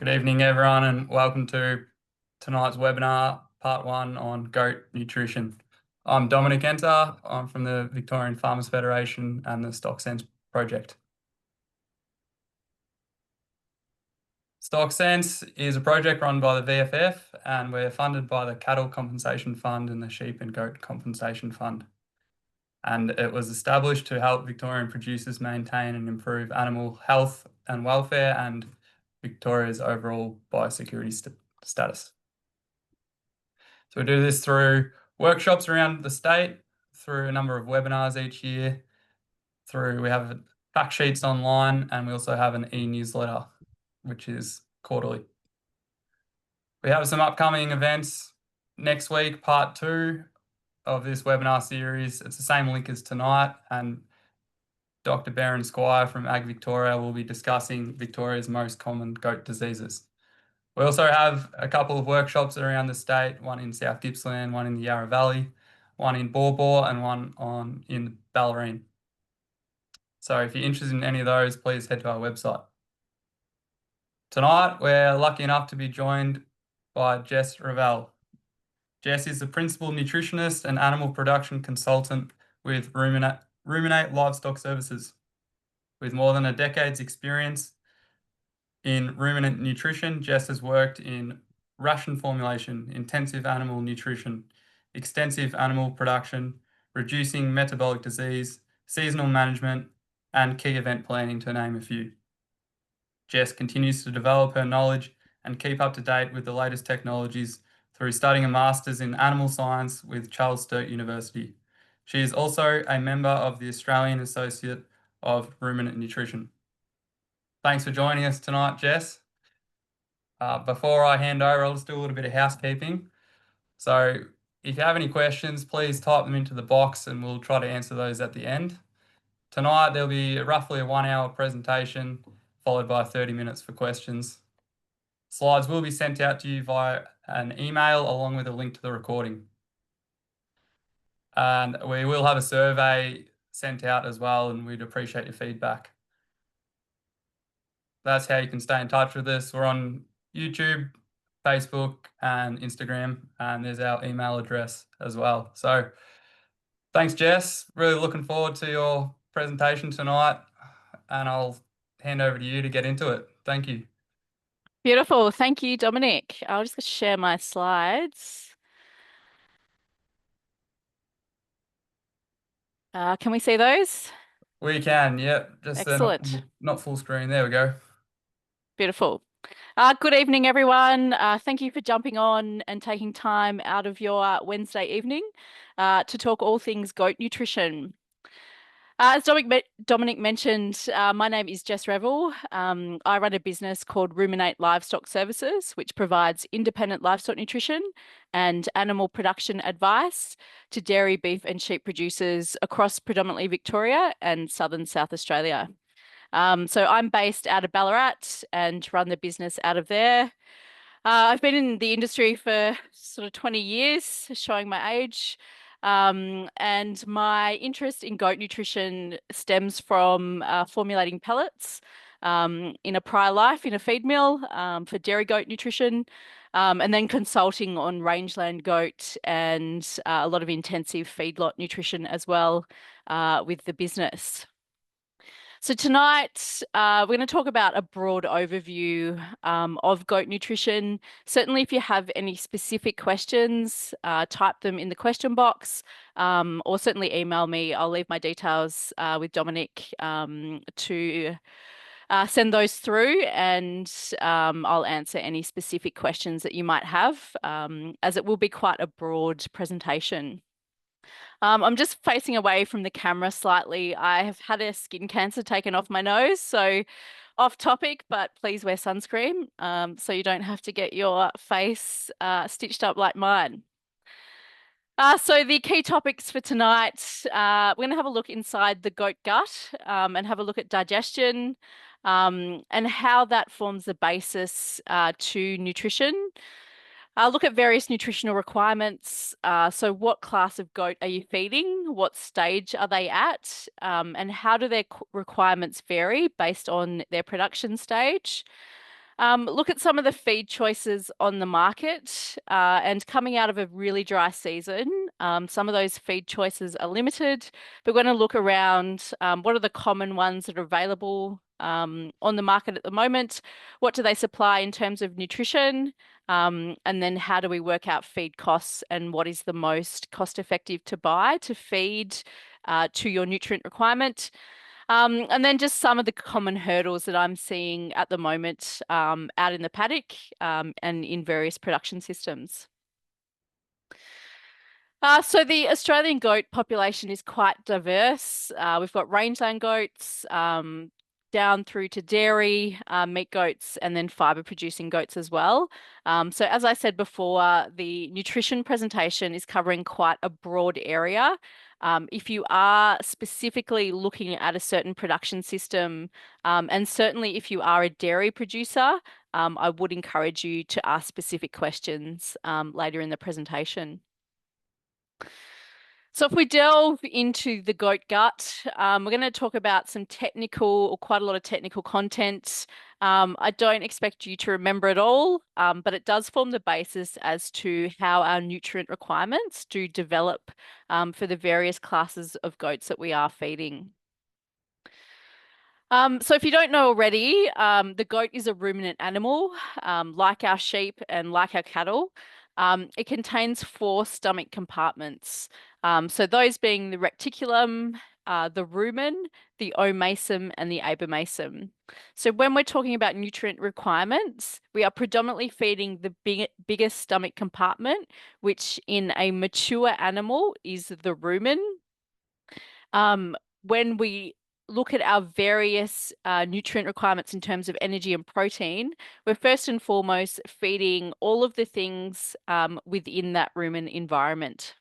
Good evening, everyone, and welcome to tonight's webinar, part one on goat nutrition. I'm Dominic Enter. I'm from the Victorian Farmers Federation and the Stock Sense project. Stock Sense is a project run by the VFF, and we're funded by the Cattle Compensation Fund and the Sheep and Goat Compensation Fund. And it was established to help Victorian producers maintain and improve animal health and welfare and Victoria's overall biosecurity status. So we do this through workshops around the state, through a number of webinars each year, we have fact sheets online, and we also have an e-newsletter, which is quarterly. We have some upcoming events next week, part two of this webinar series. It's the same link as tonight, and Dr. Baron Squire from Ag Victoria will be discussing Victoria's most common goat diseases. We also have a couple of workshops around the state, one in South Gippsland, one in the Yarra Valley, one in Baw, and one in Ballerine. So if you're interested in any of those, please head to our website. Tonight, we're lucky enough to be joined by Jess Revell. Jess is the Principal Nutritionist and Animal Production Consultant with Ruminate Livestock Services. With more than a decade's experience in ruminant nutrition, Jess has worked in ration formulation, intensive animal nutrition, extensive animal production, reducing metabolic disease, seasonal management, and key event planning, to name a few. Jess continues to develop her knowledge and keep up to date with the latest technologies through studying a Master's in Animal Science with Charles Sturt University. She is also a member of the Australian Associate of Ruminant Nutrition. Thanks for joining us tonight, Jess. Before I hand over, I'll just do a little bit of housekeeping. So if you have any questions, please type them into the box and we'll try to answer those at the end. Tonight, there'll be roughly a 1 hour presentation followed by 30 minutes for questions. Slides will be sent out to you via an email along with a link to the recording. And we will have a survey sent out as well, and we'd appreciate your feedback. That's how you can stay in touch with us. We're on YouTube, Facebook, and Instagram, and there's our email address as well. So thanks, Jess. Really looking forward to your presentation tonight, and I'll hand over to you to get into it. Thank you. Beautiful. Thank you, Dominic. I'll just share my slides. Can we see those? We can, yep. Just excellent. Not full screen. There we go. Beautiful. Good evening, everyone. Thank you for jumping on and taking time out of your Wednesday evening to talk all things goat nutrition. As Dominic mentioned, my name is Jess Revell. I run a business called Ruminate Livestock Services, which provides independent livestock nutrition and animal production advice to dairy, beef and sheep producers across predominantly Victoria and southern South Australia. So I'm based out of Ballarat and run the business out of there. I've been in the industry for sort of 20 years, showing my age. And my interest in goat nutrition stems from formulating pellets in a prior life in a feed mill for dairy goat nutrition, and then consulting on rangeland goat and a lot of intensive feedlot nutrition as well with the business. So tonight, we're going to talk about a broad overview of goat nutrition. Certainly, if you have any specific questions, type them in the question box or certainly email me. I'll leave my details with Dominic to send those through, and I'll answer any specific questions that you might have, as it will be quite a broad presentation. I'm just facing away from the camera slightly. I have had a skin cancer taken off my nose, so off topic, but please wear sunscreen so you don't have to get your face stitched up like mine. So the key topics for tonight, we're going to have a look inside the goat gut and have a look at digestion and how that forms the basis to nutrition. Look at various nutritional requirements. So what class of goat are you feeding? What stage are they at? And how do their requirements vary based on their production stage? Look at some of the feed choices on the market, and coming out of a really dry season, some of those feed choices are limited. But we're going to look around, what are the common ones that are available on the market at the moment? What do they supply in terms of nutrition? And then how do we work out feed costs and what is the most cost effective to buy to feed to your nutrient requirement? And then just some of the common hurdles that I'm seeing at the moment out in the paddock and in various production systems. So the Australian goat population is quite diverse. We've got rangeland goats, down through to dairy, meat goats, and then fibre producing goats as well. So as I said before, the nutrition presentation is covering quite a broad area. If you are specifically looking at a certain production system, and certainly if you are a dairy producer, I would encourage you to ask specific questions later in the presentation. So if we delve into the goat gut, we're going to talk about some technical or quite a lot of technical content. I don't expect you to remember it all, but it does form the basis as to how our nutrient requirements do develop for the various classes of goats that we are feeding. So if you don't know already, the goat is a ruminant animal, like our sheep and like our cattle. It contains 4 stomach compartments. So those being the reticulum, the rumen, the omasum, and the abomasum. So when we're talking about nutrient requirements, we are predominantly feeding the biggest stomach compartment, which in a mature animal is the rumen. When we look at our various nutrient requirements in terms of energy and protein, we're first and foremost feeding all of the things within that rumen environment.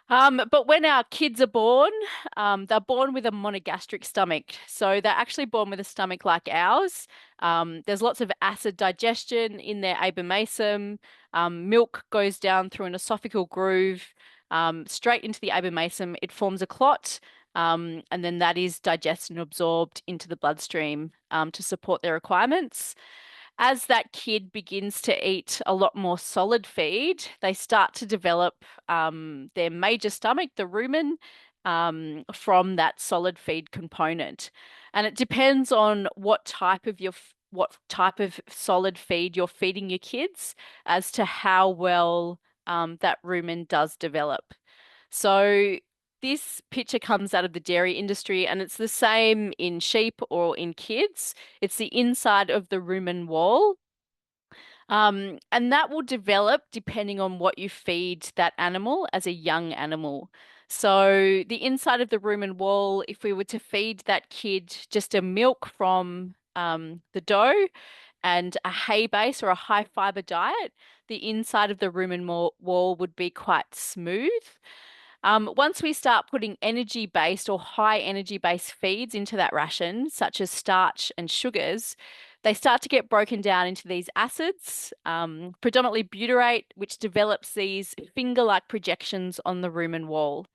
But when our kids are born, they're born with a monogastric stomach. So they're actually born with a stomach like ours. There's lots of acid digestion in their abomasum. Milk goes down through an esophageal groove straight into the abomasum. It forms a clot, and then that is digested and absorbed into the bloodstream to support their requirements. As that kid begins to eat a lot more solid feed, they start to develop their major stomach, the rumen, from that solid feed component. And it depends on what type of solid feed you're feeding your kids as to how well that rumen does develop. So this picture comes out of the dairy industry and it's the same in sheep or in kids. It's the inside of the rumen wall. And that will develop depending on what you feed that animal as a young animal. So the inside of the rumen wall, if we were to feed that kid just a milk from the dough and a hay base or a high fiber diet, the inside of the rumen wall would be quite smooth. Once we start putting energy-based or high energy-based feeds into that ration, such as starch and sugars, they start to get broken down into these acids, predominantly butyrate, which develops these finger-like projections on the rumen wall.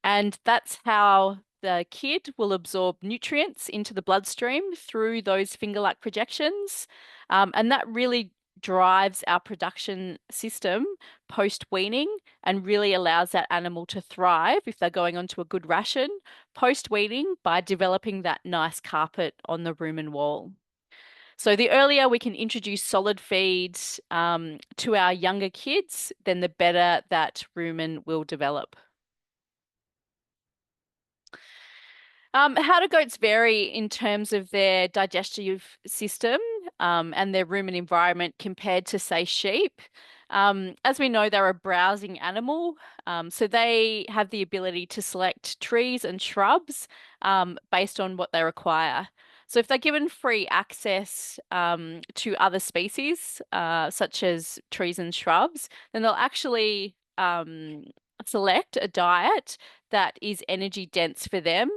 And that's how the kid will absorb nutrients into the bloodstream through those finger-like projections. And that really drives our production system post-weaning and really allows that animal to thrive if they're going onto a good ration post-weaning by developing that nice carpet on the rumen wall. So the earlier we can introduce solid feeds to our younger kids, then the better that rumen will develop. How do goats vary in terms of their digestive system and their rumen environment compared to, say, sheep? As we know, they're a browsing animal, so they have the ability to select trees and shrubs based on what they require. So if they're given free access to other species, such as trees and shrubs, then they'll actually select a diet that is energy dense for them.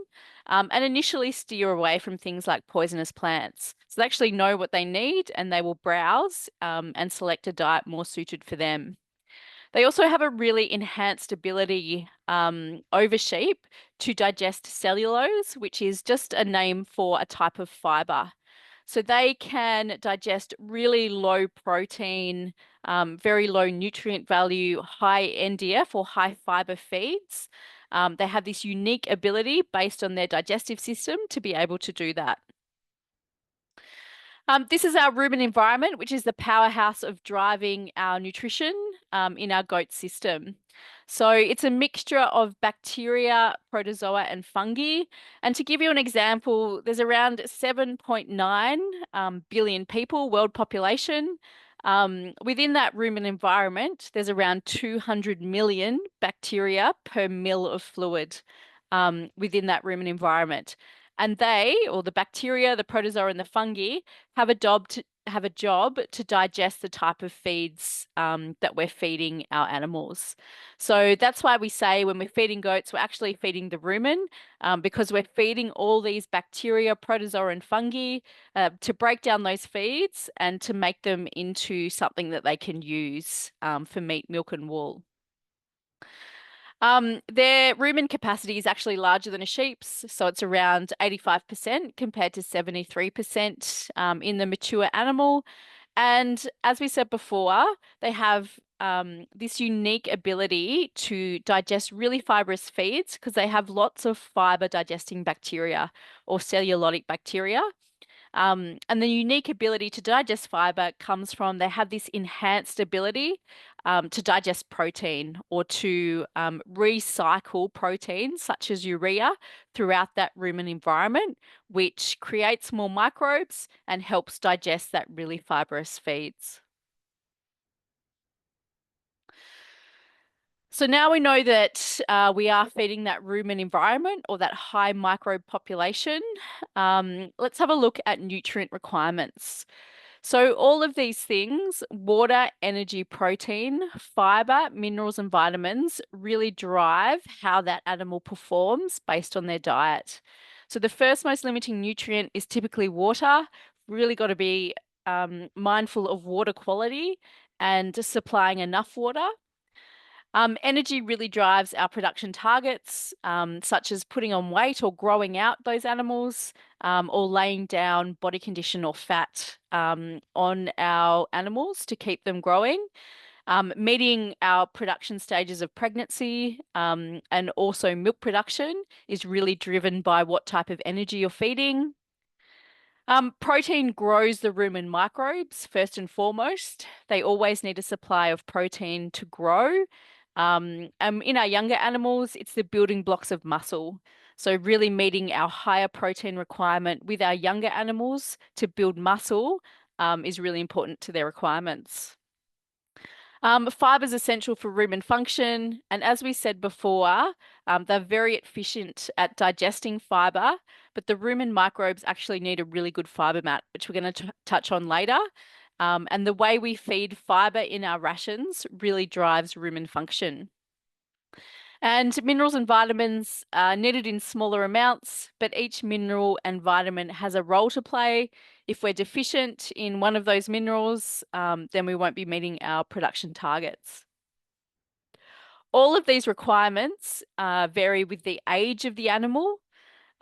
And initially steer away from things like poisonous plants. So they actually know what they need and they will browse and select a diet more suited for them. They also have a really enhanced ability over sheep to digest cellulose, which is just a name for a type of fiber. So they can digest really low protein, very low nutrient value, high NDF or high fiber feeds. They have this unique ability based on their digestive system to be able to do that. This is our rumen environment, which is the powerhouse of driving our nutrition in our goat system. So it's a mixture of bacteria, protozoa, and fungi. And to give you an example, there's around 7.9 billion people, world population. Within that rumen environment, there's around 200 million bacteria per mil of fluid within that rumen environment. And they, or the bacteria, the protozoa, and the fungi, have a job to digest the type of feeds that we're feeding our animals. So that's why we say when we're feeding goats, we're actually feeding the rumen because we're feeding all these bacteria, protozoa, and fungi to break down those feeds and to make them into something that they can use for meat, milk, and wool. Their rumen capacity is actually larger than a sheep's, so it's around 85% compared to 73% in the mature animal. And as we said before, they have this unique ability to digest really fibrous feeds because they have lots of fiber digesting bacteria or cellulotic bacteria. And the unique ability to digest fiber comes from they have this enhanced ability to digest protein or to recycle proteins such as urea throughout that rumen environment, which creates more microbes and helps digest that really fibrous feeds. So now we know that we are feeding that rumen environment or that high microbe population. Let's have a look at nutrient requirements. So all of these things, water, energy, protein, fiber, minerals, and vitamins really drive how that animal performs based on their diet. So the first most limiting nutrient is typically water. Really got to be mindful of water quality and supplying enough water. Energy really drives our production targets, such as putting on weight or growing out those animals, or laying down body condition or fat on our animals to keep them growing. Meeting our production stages of pregnancy and also milk production is really driven by what type of energy you're feeding. Protein grows the rumen microbes first and foremost. They always need a supply of protein to grow. In our younger animals, it's the building blocks of muscle. So really meeting our higher protein requirement with our younger animals to build muscle is really important to their requirements. Fiber is essential for rumen function. And as we said before, they're very efficient at digesting fiber, but the rumen microbes actually need a really good fiber mat, which we're going to touch on later. And the way we feed fiber in our rations really drives rumen function. And minerals and vitamins are needed in smaller amounts, but each mineral and vitamin has a role to play. If we're deficient in one of those minerals, then we won't be meeting our production targets. All of these requirements vary with the age of the animal,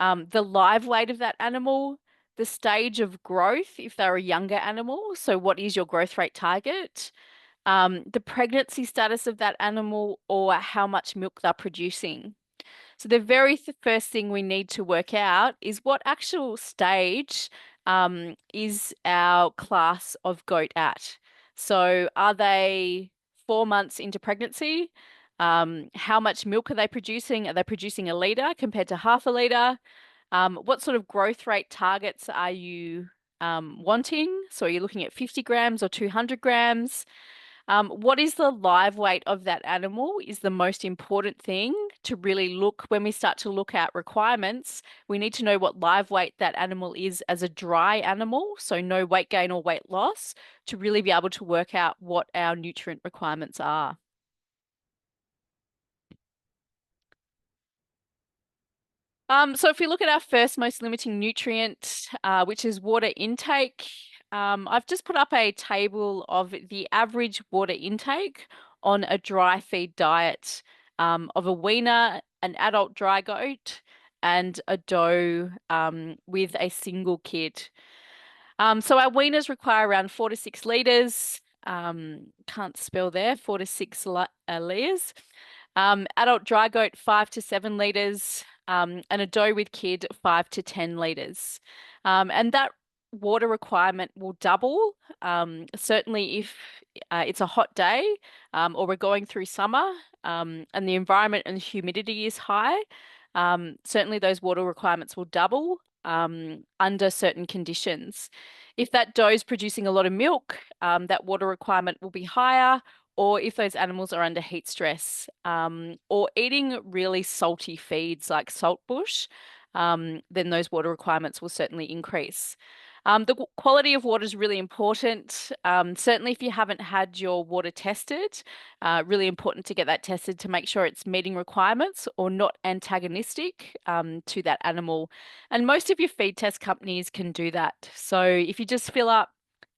the live weight of that animal, the stage of growth if they're a younger animal. So what is your growth rate target? The pregnancy status of that animal or how much milk they're producing. So the very first thing we need to work out is what actual stage is our class of goat at. So are they 4 months into pregnancy? How much milk are they producing? Are they producing a litre compared to half a litre? What sort of growth rate targets are you wanting? So are you looking at 50 grams or 200 grams? What is the live weight of that animal is the most important thing to really look when we start to look at requirements. We need to know what live weight that animal is as a dry animal, so no weight gain or weight loss, to really be able to work out what our nutrient requirements are. So if we look at our first most limiting nutrient, which is water intake, I've just put up a table of the average water intake on a dry feed diet of a weaner, an adult dry goat, and a doe with a single kid. So our weaners require around 4 to 6 litres. Can't spell there, 4 to 6 litres. Adult dry goat, 5 to 7 litres. And a doe with kid, 5 to 10 litres. And that water requirement will double, certainly if it's a hot day, or we're going through summer, and the environment and humidity is high. Certainly those water requirements will double under certain conditions. If that doe is producing a lot of milk, that water requirement will be higher, or if those animals are under heat stress, or eating really salty feeds like saltbush, then those water requirements will certainly increase. The quality of water is really important. Certainly if you haven't had your water tested, really important to get that tested to make sure it's meeting requirements or not antagonistic to that animal. And most of your feed test companies can do that. So if you just fill up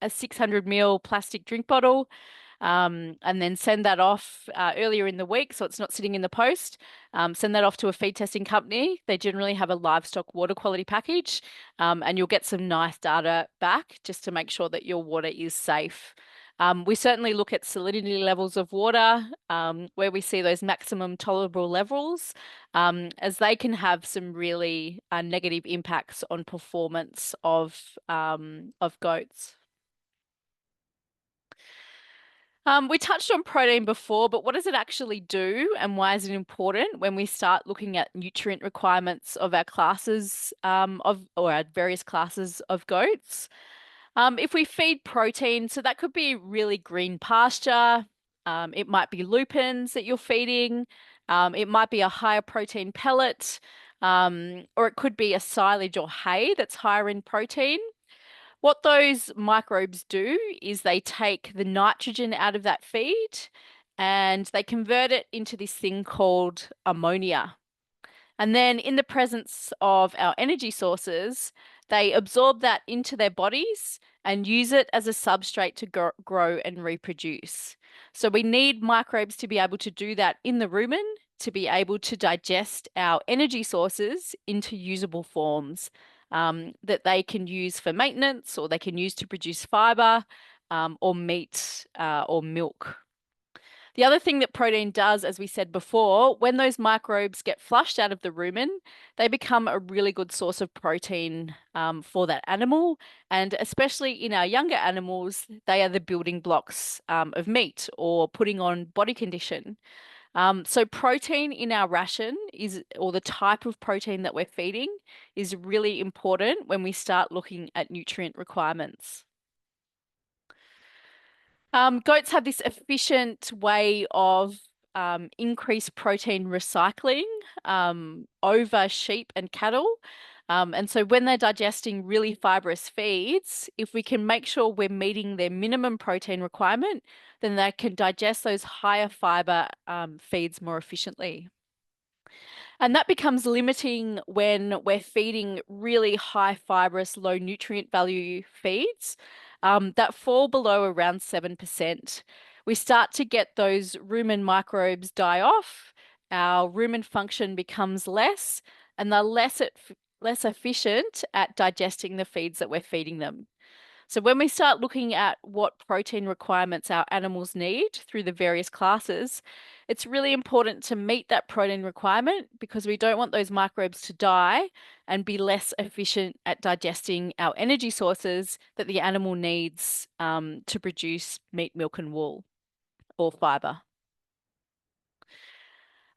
a 600 ml plastic drink bottle, and then send that off earlier in the week so it's not sitting in the post. Send that off to a feed testing company. They generally have a livestock water quality package, and you'll get some nice data back just to make sure that your water is safe. We certainly look at salinity levels of water, where we see those maximum tolerable levels, as they can have some really negative impacts on performance of goats. We touched on protein before, but what does it actually do and why is it important when we start looking at nutrient requirements of our classes or our various classes of goats? If we feed protein, so that could be really green pasture, it might be lupins that you're feeding, it might be a higher protein pellet, or it could be a silage or hay that's higher in protein. What those microbes do is they take the nitrogen out of that feed and they convert it into this thing called ammonia. And then, in the presence of our energy sources, they absorb that into their bodies and use it as a substrate to grow and reproduce. So, we need microbes to be able to do that in the rumen, to be able to digest our energy sources into usable forms that they can use for maintenance, or they can use to produce fiber, or meat, or milk. The other thing that protein does, as we said before, when those microbes get flushed out of the rumen, they become a really good source of protein for that animal. And especially in our younger animals, they are the building blocks of meat or putting on body condition. So protein in our ration or the type of protein that we're feeding is really important when we start looking at nutrient requirements. Goats have this efficient way of increased protein recycling over sheep and cattle. And so when they're digesting really fibrous feeds, if we can make sure we're meeting their minimum protein requirement, then they can digest those higher fiber feeds more efficiently. And that becomes limiting when we're feeding really high fibrous, low nutrient value feeds that fall below around 7%. We start to get those rumen microbes die off, our rumen function becomes less, and they're less efficient at digesting the feeds that we're feeding them. So when we start looking at what protein requirements our animals need through the various classes, it's really important to meet that protein requirement because we don't want those microbes to die and be less efficient at digesting our energy sources that the animal needs to produce meat, milk, and wool or fiber.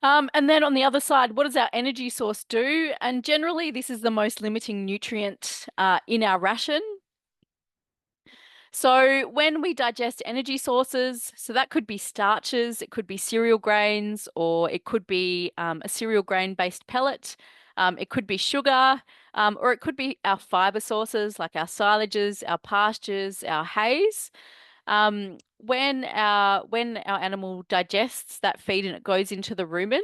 And then on the other side, what does our energy source do? And generally, this is the most limiting nutrient in our ration. So when we digest energy sources, so that could be starches, it could be cereal grains, or it could be a cereal grain-based pellet. It could be sugar, or it could be our fiber sources like our silages, our pastures, our hays. When our animal digests that feed and it goes into the rumen,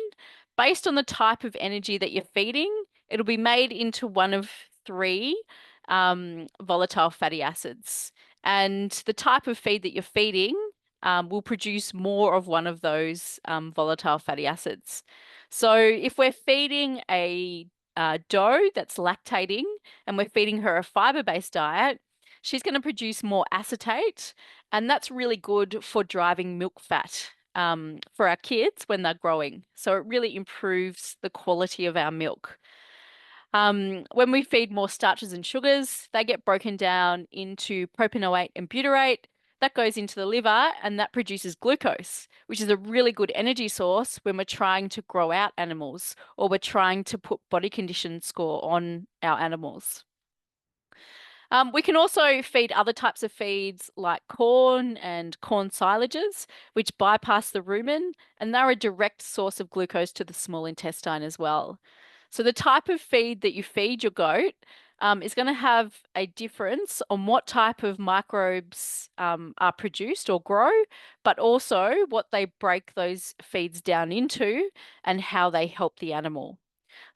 based on the type of energy that you're feeding, it'll be made into one of three volatile fatty acids. And the type of feed that you're feeding will produce more of one of those volatile fatty acids. So if we're feeding a doe that's lactating and we're feeding her a fiber-based diet, she's going to produce more acetate, and that's really good for driving milk fat for our kids when they're growing. So it really improves the quality of our milk. When we feed more starches and sugars, they get broken down into propanoate and butyrate. That goes into the liver and that produces glucose, which is a really good energy source when we're trying to grow out animals or we're trying to put body condition score on our animals. We can also feed other types of feeds like corn and corn silages, which bypass the rumen, and they're a direct source of glucose to the small intestine as well. So the type of feed that you feed your goat is going to have a difference on what type of microbes are produced or grow, but also what they break those feeds down into and how they help the animal.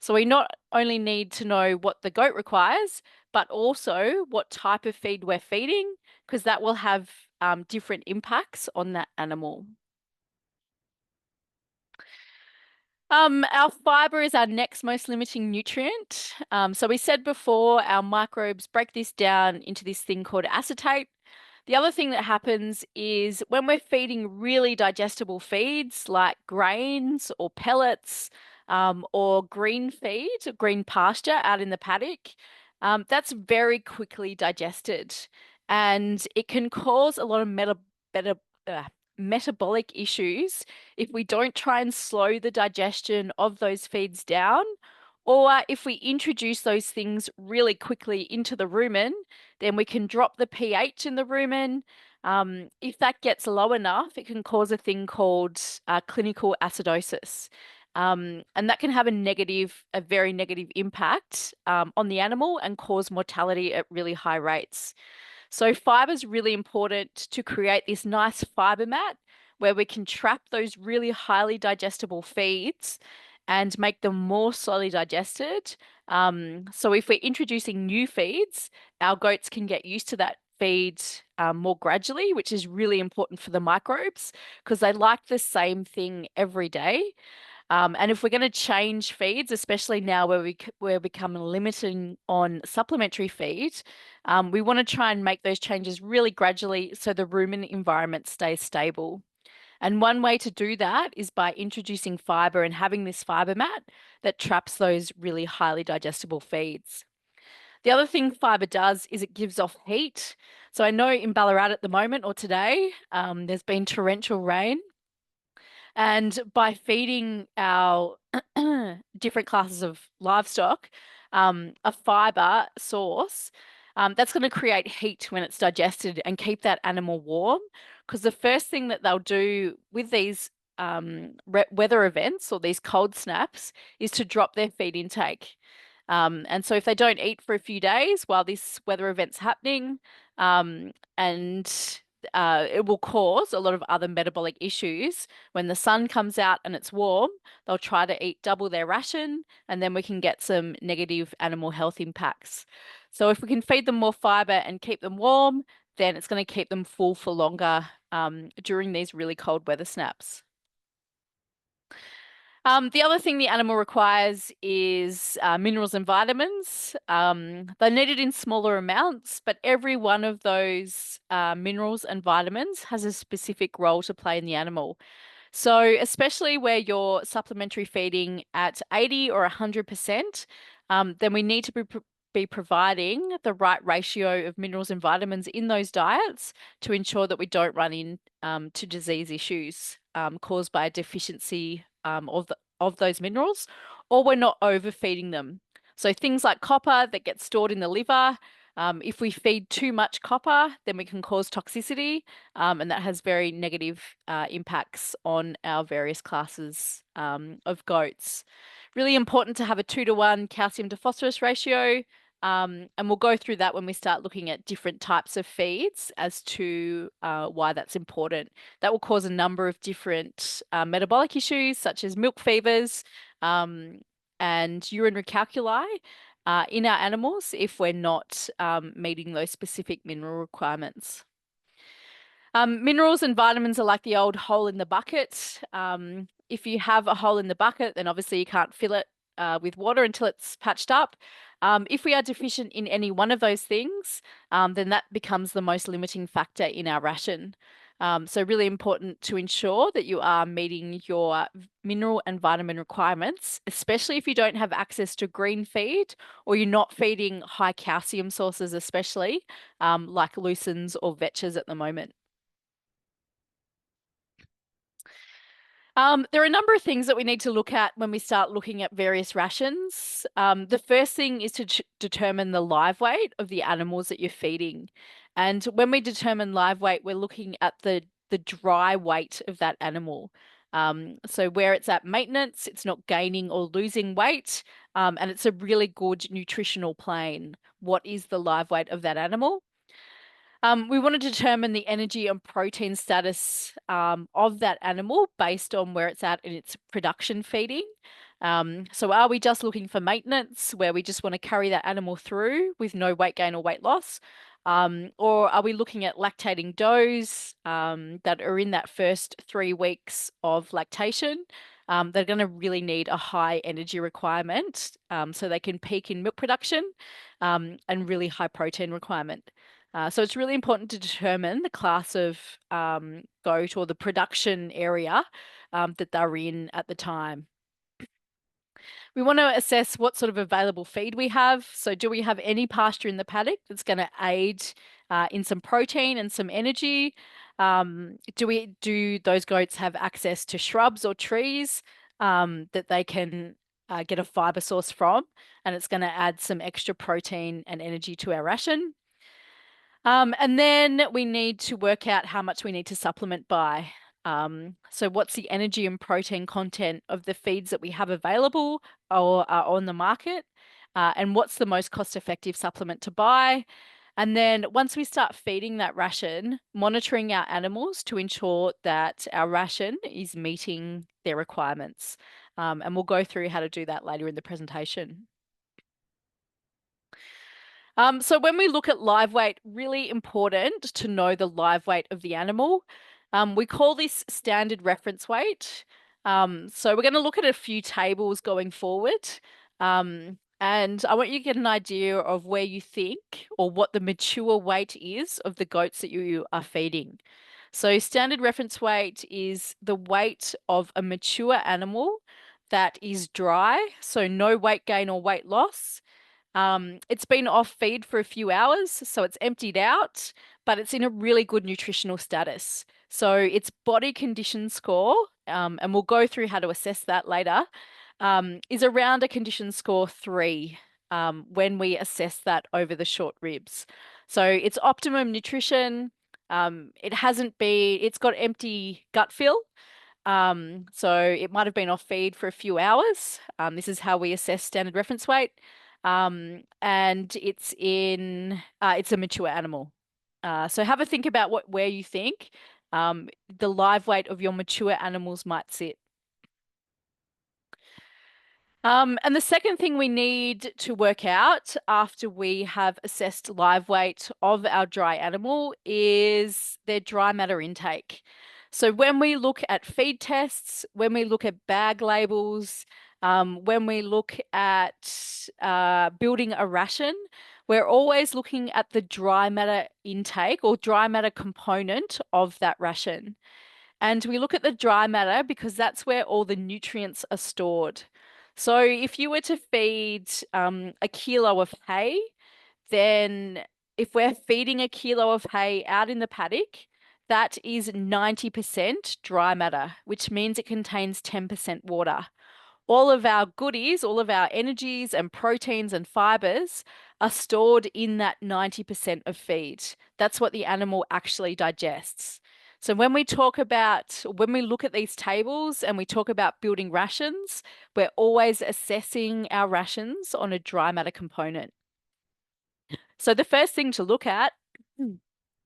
So we not only need to know what the goat requires, but also what type of feed we're feeding, because that will have different impacts on that animal. Our fiber is our next most limiting nutrient. So we said before, our microbes break this down into this thing called acetate. The other thing that happens is when we're feeding really digestible feeds like grains or pellets or green feed, green pasture out in the paddock, that's very quickly digested and it can cause a lot of uh, metabolic issues if we don't try and slow the digestion of those feeds down, or if we introduce those things really quickly into the rumen, then we can drop the pH in the rumen. If that gets low enough, it can cause a thing called clinical acidosis. And that can have a very negative impact on the animal and cause mortality at really high rates. So fiber is really important to create this nice fiber mat where we can trap those really highly digestible feeds and make them more slowly digested. So if we're introducing new feeds, our goats can get used to that feed more gradually, which is really important for the microbes because they like the same thing every day. And if we're going to change feeds, especially now where we're becoming limiting on supplementary feed, we want to try and make those changes really gradually so the rumen environment stays stable. And one way to do that is by introducing fiber and having this fiber mat that traps those really highly digestible feeds. The other thing fiber does is it gives off heat. So I know in Ballarat at the moment or today, there's been torrential rain. And by feeding our different classes of livestock a fiber source, that's going to create heat when it's digested and keep that animal warm. Because the first thing that they'll do with these weather events or these cold snaps is to drop their feed intake. And so if they don't eat for a few days while this weather event's happening, and it will cause a lot of other metabolic issues. When the sun comes out and it's warm, they'll try to eat double their ration, and then we can get some negative animal health impacts. So if we can feed them more fiber and keep them warm, then it's going to keep them full for longer during these really cold weather snaps. The other thing the animal requires is minerals and vitamins. They're needed in smaller amounts, but every one of those minerals and vitamins has a specific role to play in the animal. So, especially where you're supplementary feeding at 80 or 100%, then we need to be providing the right ratio of minerals and vitamins in those diets to ensure that we don't run into disease issues caused by a deficiency of those minerals, or we're not overfeeding them. So things like copper that gets stored in the liver. If we feed too much copper, then we can cause toxicity, and that has very negative impacts on our various classes of goats. Really important to have a 2-to-1 calcium to phosphorus ratio, and we'll go through that when we start looking at different types of feeds as to why that's important. That will cause a number of different metabolic issues, such as milk fevers and urinary calculi in our animals if we're not meeting those specific mineral requirements. Minerals and vitamins are like the old hole in the bucket. If you have a hole in the bucket, then obviously you can't fill it with water until it's patched up. If we are deficient in any one of those things, then that becomes the most limiting factor in our ration. So really important to ensure that you are meeting your mineral and vitamin requirements, especially if you don't have access to green feed or you're not feeding high calcium sources, especially like lucerne or vetches at the moment. There are a number of things that we need to look at when we start looking at various rations. The first thing is to determine the live weight of the animals that you're feeding. And when we determine live weight, we're looking at the dry weight of that animal. So where it's at maintenance, it's not gaining or losing weight, and it's a really good nutritional plane. What is the live weight of that animal? We want to determine the energy and protein status of that animal based on where it's at in its production feeding. So are we just looking for maintenance where we just want to carry that animal through with no weight gain or weight loss? Or are we looking at lactating does that are in that first 3 weeks of lactation? They're going to really need a high energy requirement so they can peak in milk production and really high protein requirement. So it's really important to determine the class of goat or the production area that they're in at the time. We want to assess what sort of available feed we have. So do we have any pasture in the paddock that's going to aid in some protein and some energy? Do those goats have access to shrubs or trees that they can get a fiber source from? And it's going to add some extra protein and energy to our ration. And then we need to work out how much we need to supplement by. So what's the energy and protein content of the feeds that we have available or are on the market? And what's the most cost-effective supplement to buy? And then once we start feeding that ration, monitoring our animals to ensure that our ration is meeting their requirements. And we'll go through how to do that later in the presentation. So when we look at live weight, really important to know the live weight of the animal. We call this standard reference weight. So we're going to look at a few tables going forward. And I want you to get an idea of where you think or what the mature weight is of the goats that you are feeding. So standard reference weight is the weight of a mature animal that is dry, so no weight gain or weight loss. It's been off feed for a few hours, so it's emptied out, but it's in a really good nutritional status. So its body condition score, and we'll go through how to assess that later, is around a condition score 3 when we assess that over the short ribs. So it's optimum nutrition. It's got empty gut fill. So it might have been off feed for a few hours. This is how we assess standard reference weight. And it's a mature animal. So have a think about where you think the live weight of your mature animals might sit. And the second thing we need to work out after we have assessed live weight of our dry animal is their dry matter intake. So when we look at feed tests, when we look at bag labels, when we look at building a ration, we're always looking at the dry matter intake or dry matter component of that ration. And we look at the dry matter because that's where all the nutrients are stored. So if you were to feed a kilo of hay, then if we're feeding a kilo of hay out in the paddock, that is 90% dry matter, which means it contains 10% water. All of our goodies, all of our energies and proteins and fibers are stored in that 90% of feed. That's what the animal actually digests. So when we look at these tables and we talk about building rations, we're always assessing our rations on a dry matter component. So the first thing to look at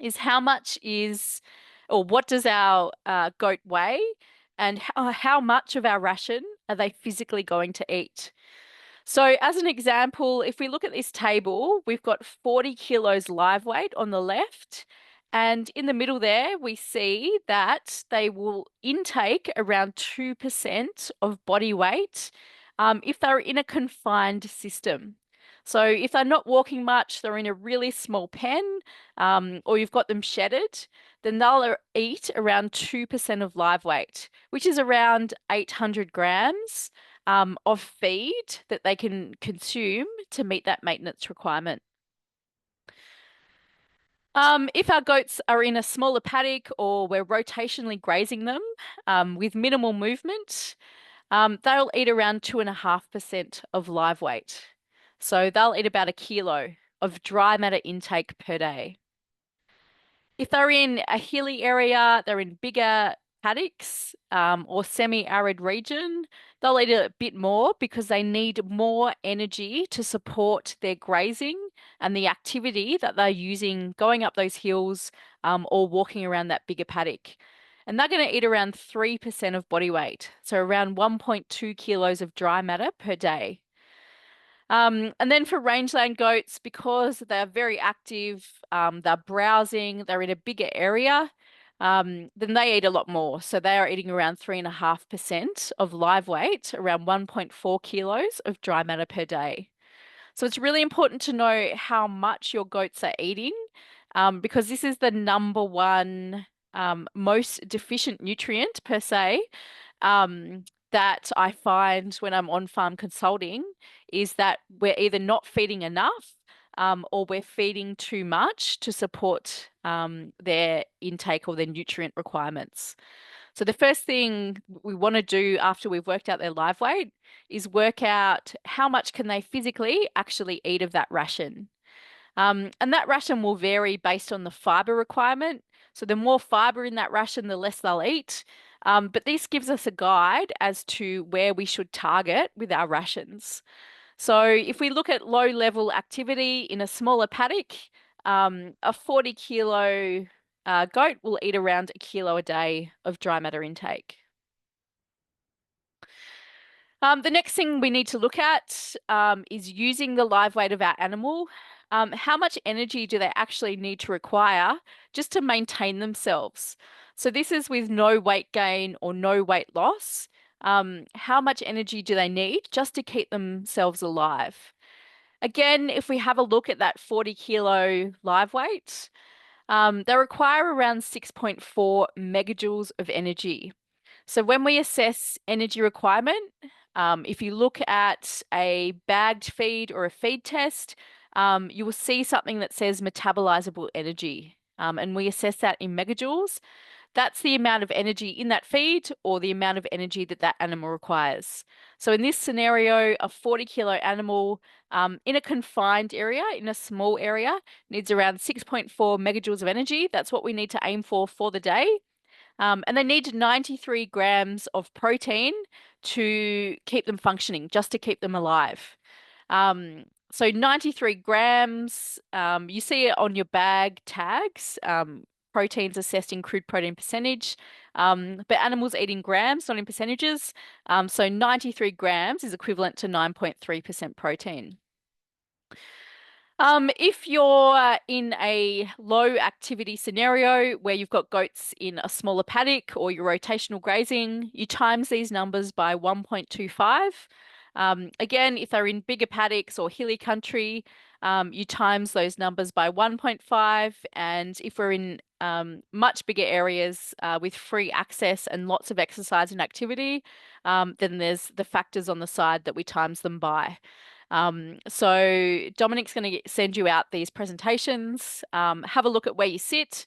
is what does our goat weigh and how much of our ration are they physically going to eat? So as an example, if we look at this table, we've got 40 kilos live weight on the left. And in the middle there, we see that they will intake around 2% of body weight if they're in a confined system. So if they're not walking much, they're in a really small pen, or you've got them shedded, then they'll eat around 2% of live weight, which is around 800 grams of feed that they can consume to meet that maintenance requirement. If our goats are in a smaller paddock or we're rotationally grazing them with minimal movement, they'll eat around 2.5% of live weight. So they'll eat about a kilo of dry matter intake per day. If they're in a hilly area, they're in bigger paddocks or semi-arid region, they'll eat a bit more because they need more energy to support their grazing and the activity that they're using going up those hills or walking around that bigger paddock. And they're going to eat around 3% of body weight, so around 1.2 kilos of dry matter per day. And then for rangeland goats, because they're very active, they're browsing, they're in a bigger area, then they eat a lot more. So they are eating around 3.5% of live weight, around 1.4 kilos of dry matter per day. So it's really important to know how much your goats are eating, because this is the number one most deficient nutrient per se, that I find when I'm on farm consulting is that we're either not feeding enough or we're feeding too much to support their intake or their nutrient requirements. So the first thing we want to do after we've worked out their live weight is work out how much can they physically actually eat of that ration. And that ration will vary based on the fiber requirement. So the more fiber in that ration, the less they'll eat. But this gives us a guide as to where we should target with our rations. So if we look at low level activity in a smaller paddock, a 40 kilo goat will eat around a kilo a day of dry matter intake. The next thing we need to look at is using the live weight of our animal. How much energy do they actually need to require just to maintain themselves? So this is with no weight gain or no weight loss. How much energy do they need just to keep themselves alive? Again, if we have a look at that 40 kilo live weight, they require around 6.4 megajoules of energy. So when we assess energy requirement, if you look at a bagged feed or a feed test, you will see something that says metabolizable energy. And we assess that in megajoules. That's the amount of energy in that feed or the amount of energy that that animal requires. So in this scenario, a 40 kilo animal in a confined area, in a small area, needs around 6.4 megajoules of energy. That's what we need to aim for the day. And they need 93 grams of protein to keep them functioning, just to keep them alive. So 93 grams, you see it on your bag tags, proteins assessed in crude protein percentage, but animals eat in grams, not in percentages. So 93 grams is equivalent to 9.3% protein. If you're in a low activity scenario where you've got goats in a smaller paddock or you're rotational grazing, you times these numbers by 1.25. Again, if they're in bigger paddocks or hilly country, you times those numbers by 1.5. And if we're in much bigger areas with free access and lots of exercise and activity, then there's the factors on the side that we times them by. So Dominic's going to send you out these presentations. Have a look at where you sit.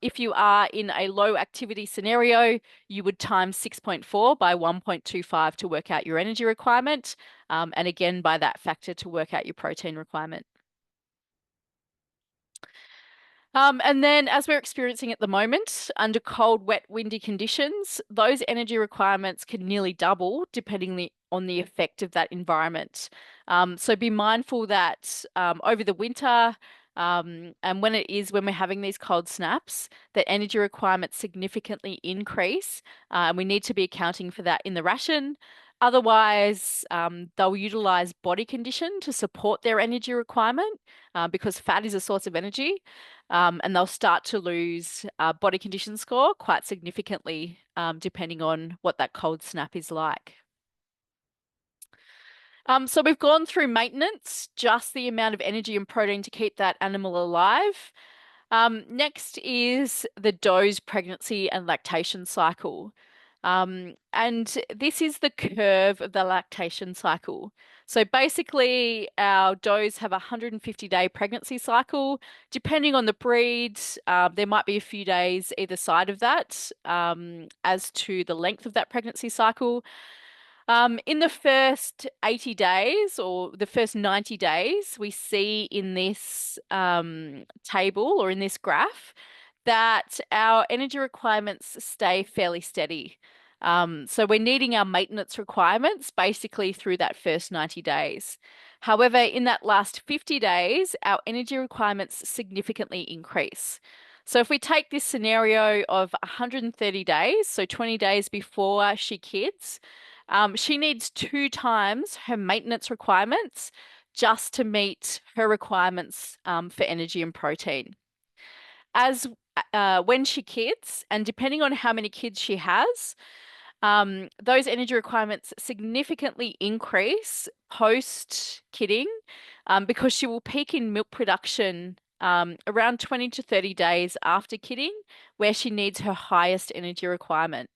If you are in a low activity scenario, you would times 6.4 by 1.25 to work out your energy requirement. And again, by that factor to work out your protein requirement. And then as we're experiencing at the moment, under cold, wet, windy conditions, those energy requirements can nearly double depending on the effect of that environment. So be mindful that over the winter, and when we're having these cold snaps, that energy requirements significantly increase, and we need to be accounting for that in the ration. Otherwise, they'll utilize body condition to support their energy requirement because fat is a source of energy. And they'll start to lose body condition score quite significantly depending on what that cold snap is like. So we've gone through maintenance, just the amount of energy and protein to keep that animal alive. Next is the doe's pregnancy and lactation cycle. And this is the curve of the lactation cycle. So basically, our does have a 150-day pregnancy cycle. Depending on the breed, there might be a few days either side of that as to the length of that pregnancy cycle. In the first 80 days or the first 90 days, we see in this table or in this graph that our energy requirements stay fairly steady. So we're needing our maintenance requirements basically through that first 90 days. However, in that last 50 days, our energy requirements significantly increase. So if we take this scenario of 130 days, so 20 days before she kids, she needs 2 times her maintenance requirements just to meet her requirements for energy and protein. As when she kids, and depending on how many kids she has, those energy requirements significantly increase post kidding because she will peak in milk production around 20 to 30 days after kidding, where she needs her highest energy requirement.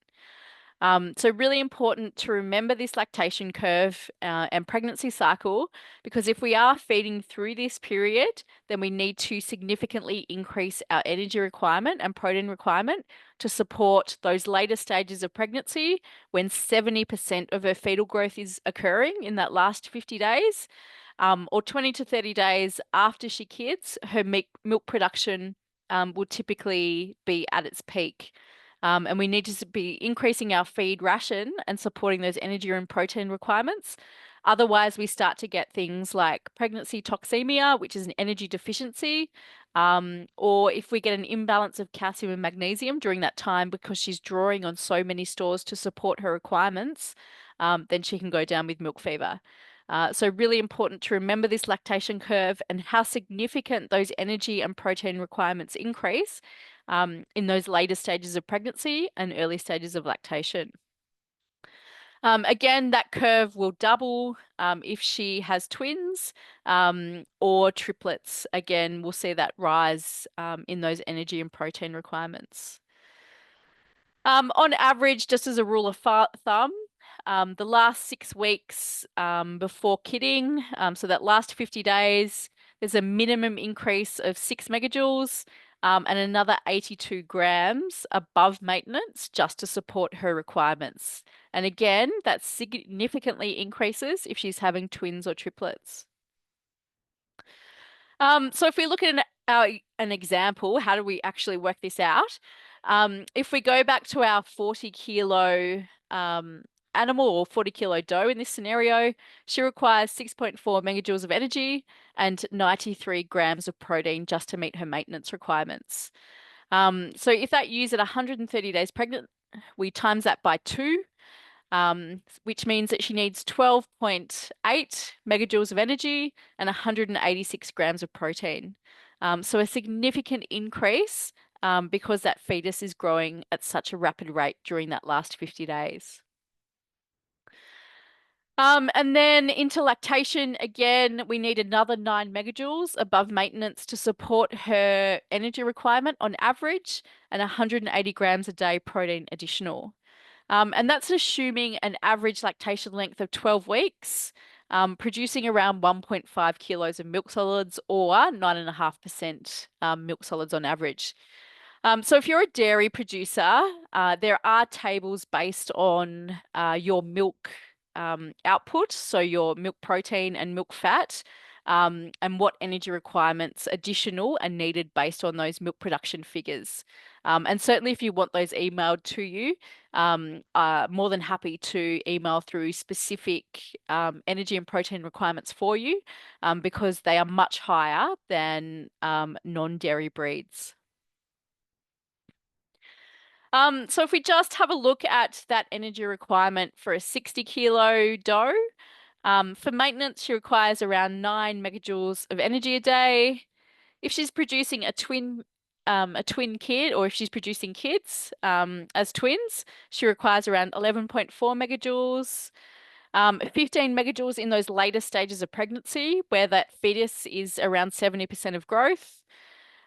So really important to remember this lactation curve and pregnancy cycle, because if we are feeding through this period, then we need to significantly increase our energy requirement and protein requirement to support those later stages of pregnancy when 70% of her fetal growth is occurring in that last 50 days, or 20 to 30 days after she kids, her milk production will typically be at its peak. And we need to be increasing our feed ration and supporting those energy and protein requirements. Otherwise, we start to get things like pregnancy toxemia, which is an energy deficiency, or if we get an imbalance of calcium and magnesium during that time because she's drawing on so many stores to support her requirements, then she can go down with milk fever. So really important to remember this lactation curve and how significant those energy and protein requirements increase in those later stages of pregnancy and early stages of lactation. Again, that curve will double if she has twins or triplets. Again, we'll see that rise in those energy and protein requirements. On average, just as a rule of thumb, the last 6 weeks before kidding, so that last 50 days, there's a minimum increase of 6 megajoules and another 82 grams above maintenance just to support her requirements. And again, that significantly increases if she's having twins or triplets. So if we look at an example, how do we actually work this out? If we go back to our 40-kilo animal or 40-kilo doe in this scenario, she requires 6.4 megajoules of energy and 93 grams of protein just to meet her maintenance requirements. So if that ewes at 130 days pregnant, we times that by 2, which means that she needs 12.8 megajoules of energy and 186 grams of protein. So a significant increase because that fetus is growing at such a rapid rate during that last 50 days. And then into lactation, again, we need another 9 megajoules above maintenance to support her energy requirement on average and 180 grams a day protein additional. And that's assuming an average lactation length of 12 weeks, producing around 1.5 kilos of milk solids or 9.5% milk solids on average. So if you're a dairy producer, there are tables based on your milk output, so your milk protein and milk fat, and what energy requirements additional are needed based on those milk production figures. And certainly if you want those emailed to you, more than happy to email through specific energy and protein requirements for you because they are much higher than non-dairy breeds. So if we just have a look at that energy requirement for a 60-kilo doe, for maintenance, she requires around 9 megajoules of energy a day. If she's producing a twin kid, or if she's producing kids as twins, she requires around 11.4 megajoules. 15 megajoules in those later stages of pregnancy, where that fetus is around 70% of growth.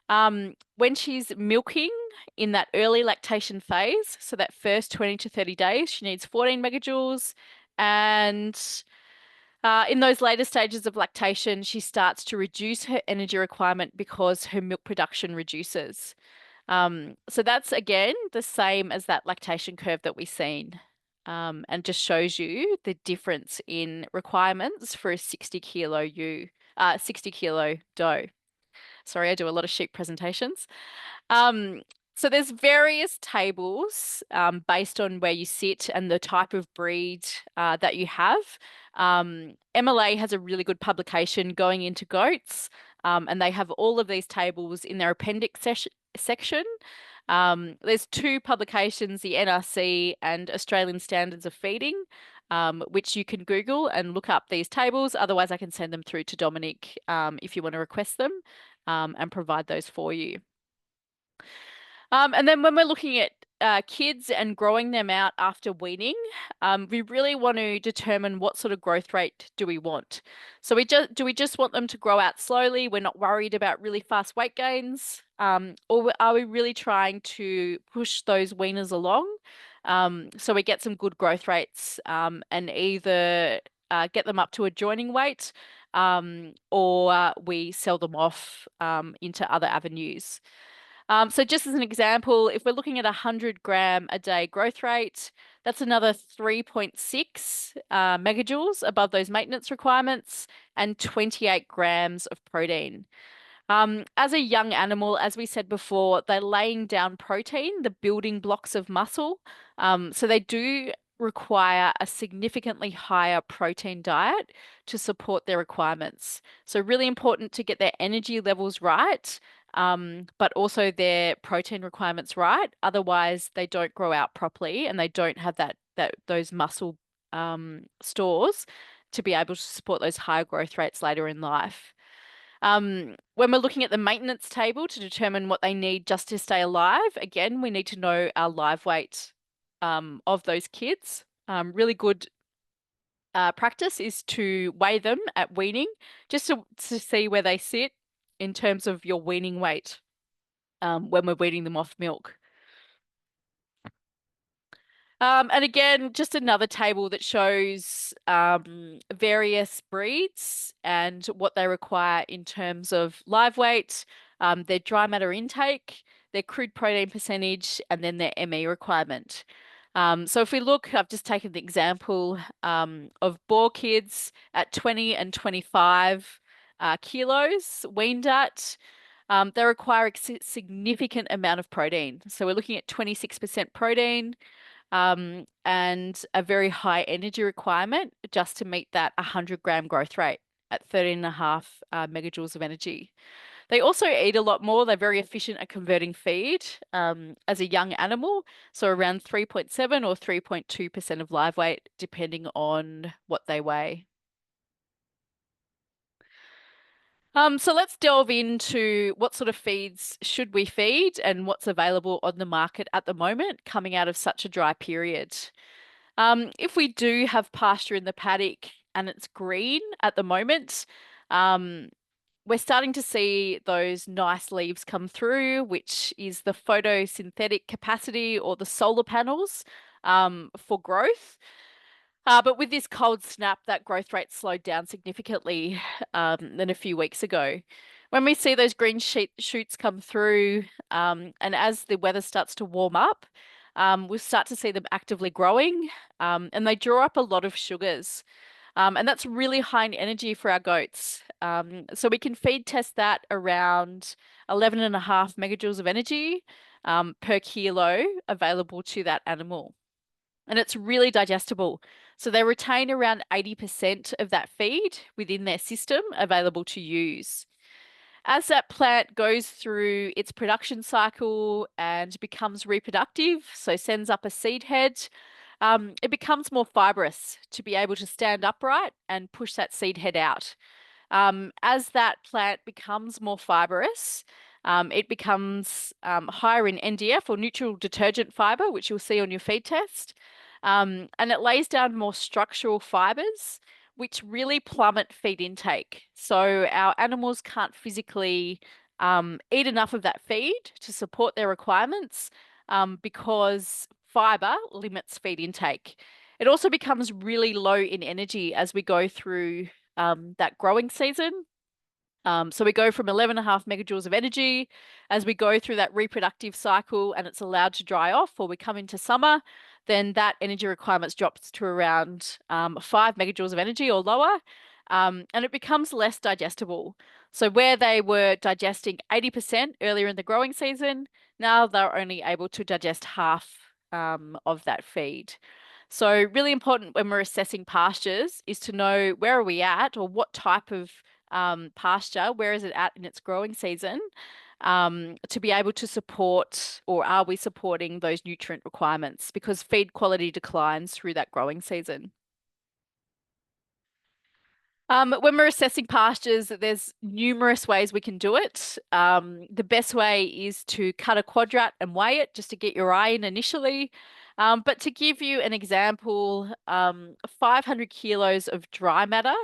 When she's milking in that early lactation phase, so that first 20 to 30 days, she needs 14 megajoules. And in those later stages of lactation, she starts to reduce her energy requirement because her milk production reduces. So that's again the same as that lactation curve that we've seen. And just shows you the difference in requirements for a 60 kilo doe. Sorry, I do a lot of sheep presentations. Um, so there's various tables based on where you sit and the type of breed that you have. MLA has a really good publication going into goats, and they have all of these tables in their appendix section. There's two publications, the NRC and Australian Standards of Feeding, which you can Google and look up these tables. Otherwise, I can send them through to Dominic if you want to request them and provide those for you. And then when we're looking at kids and growing them out after weaning, we really want to determine what sort of growth rate do we want. So do we just want them to grow out slowly? We're not worried about really fast weight gains, or are we really trying to push those weaners along so we get some good growth rates and either get them up to a joining weight or we sell them off into other avenues. So just as an example, if we're looking at 100 gram a day growth rate, that's another 3.6 megajoules above those maintenance requirements and 28 grams of protein. As a young animal, as we said before, they're laying down protein, the building blocks of muscle. So they do require a significantly higher protein diet to support their requirements. So really important to get their energy levels right, but also their protein requirements right. Otherwise, they don't grow out properly and they don't have those muscle stores to be able to support those higher growth rates later in life. When we're looking at the maintenance table to determine what they need just to stay alive, again, we need to know our live weight of those kids. Really good practice is to weigh them at weaning, just to see where they sit in terms of your weaning weight when we're weaning them off milk. And again, just another table that shows various breeds and what they require in terms of live weight, their dry matter intake, their crude protein percentage, and then their ME requirement. So if we look, I've just taken the example of boar kids at 20 and 25 kilos weaned at. They require a significant amount of protein. So we're looking at 26% protein and a very high energy requirement just to meet that 100 gram growth rate at 13.5 megajoules of energy. They also eat a lot more. They're very efficient at converting feed as a young animal, so around 3.7 or 3.2% of live weight, depending on what they weigh. So let's delve into what sort of feeds should we feed and what's available on the market at the moment coming out of such a dry period. If we do have pasture in the paddock and it's green at the moment, we're starting to see those nice leaves come through, which is the photosynthetic capacity or the solar panels for growth. But with this cold snap, that growth rate slowed down significantly than a few weeks ago. When we see those green shoots come through, and as the weather starts to warm up, we'll start to see them actively growing, and they draw up a lot of sugars. And that's really high in energy for our goats. So we can feed test that around 11.5 megajoules of energy per kilo available to that animal. And it's really digestible. So they retain around 80% of that feed within their system available to use. As that plant goes through its production cycle and becomes reproductive, so sends up a seed head, it becomes more fibrous to be able to stand upright and push that seed head out. As that plant becomes more fibrous, it becomes higher in NDF or neutral detergent fiber, which you'll see on your feed test. And it lays down more structural fibers, which really plummet feed intake. So our animals can't physically eat enough of that feed to support their requirements because fiber limits feed intake. It also becomes really low in energy as we go through that growing season. So we go from 11.5 megajoules of energy as we go through that reproductive cycle and it's allowed to dry off, or we come into summer, then that energy requirements drops to around 5 megajoules of energy or lower, and it becomes less digestible. So where they were digesting 80% earlier in the growing season, now they're only able to digest half of that feed. So really important when we're assessing pastures is to know where are we at, or what type of pasture, where is it at in its growing season, to be able to support, or are we supporting those nutrient requirements, because feed quality declines through that growing season. When we're assessing pastures, there's numerous ways we can do it. The best way is to cut a quadrat and weigh it just to get your eye in initially. But to give you an example, 500 kilos of dry matter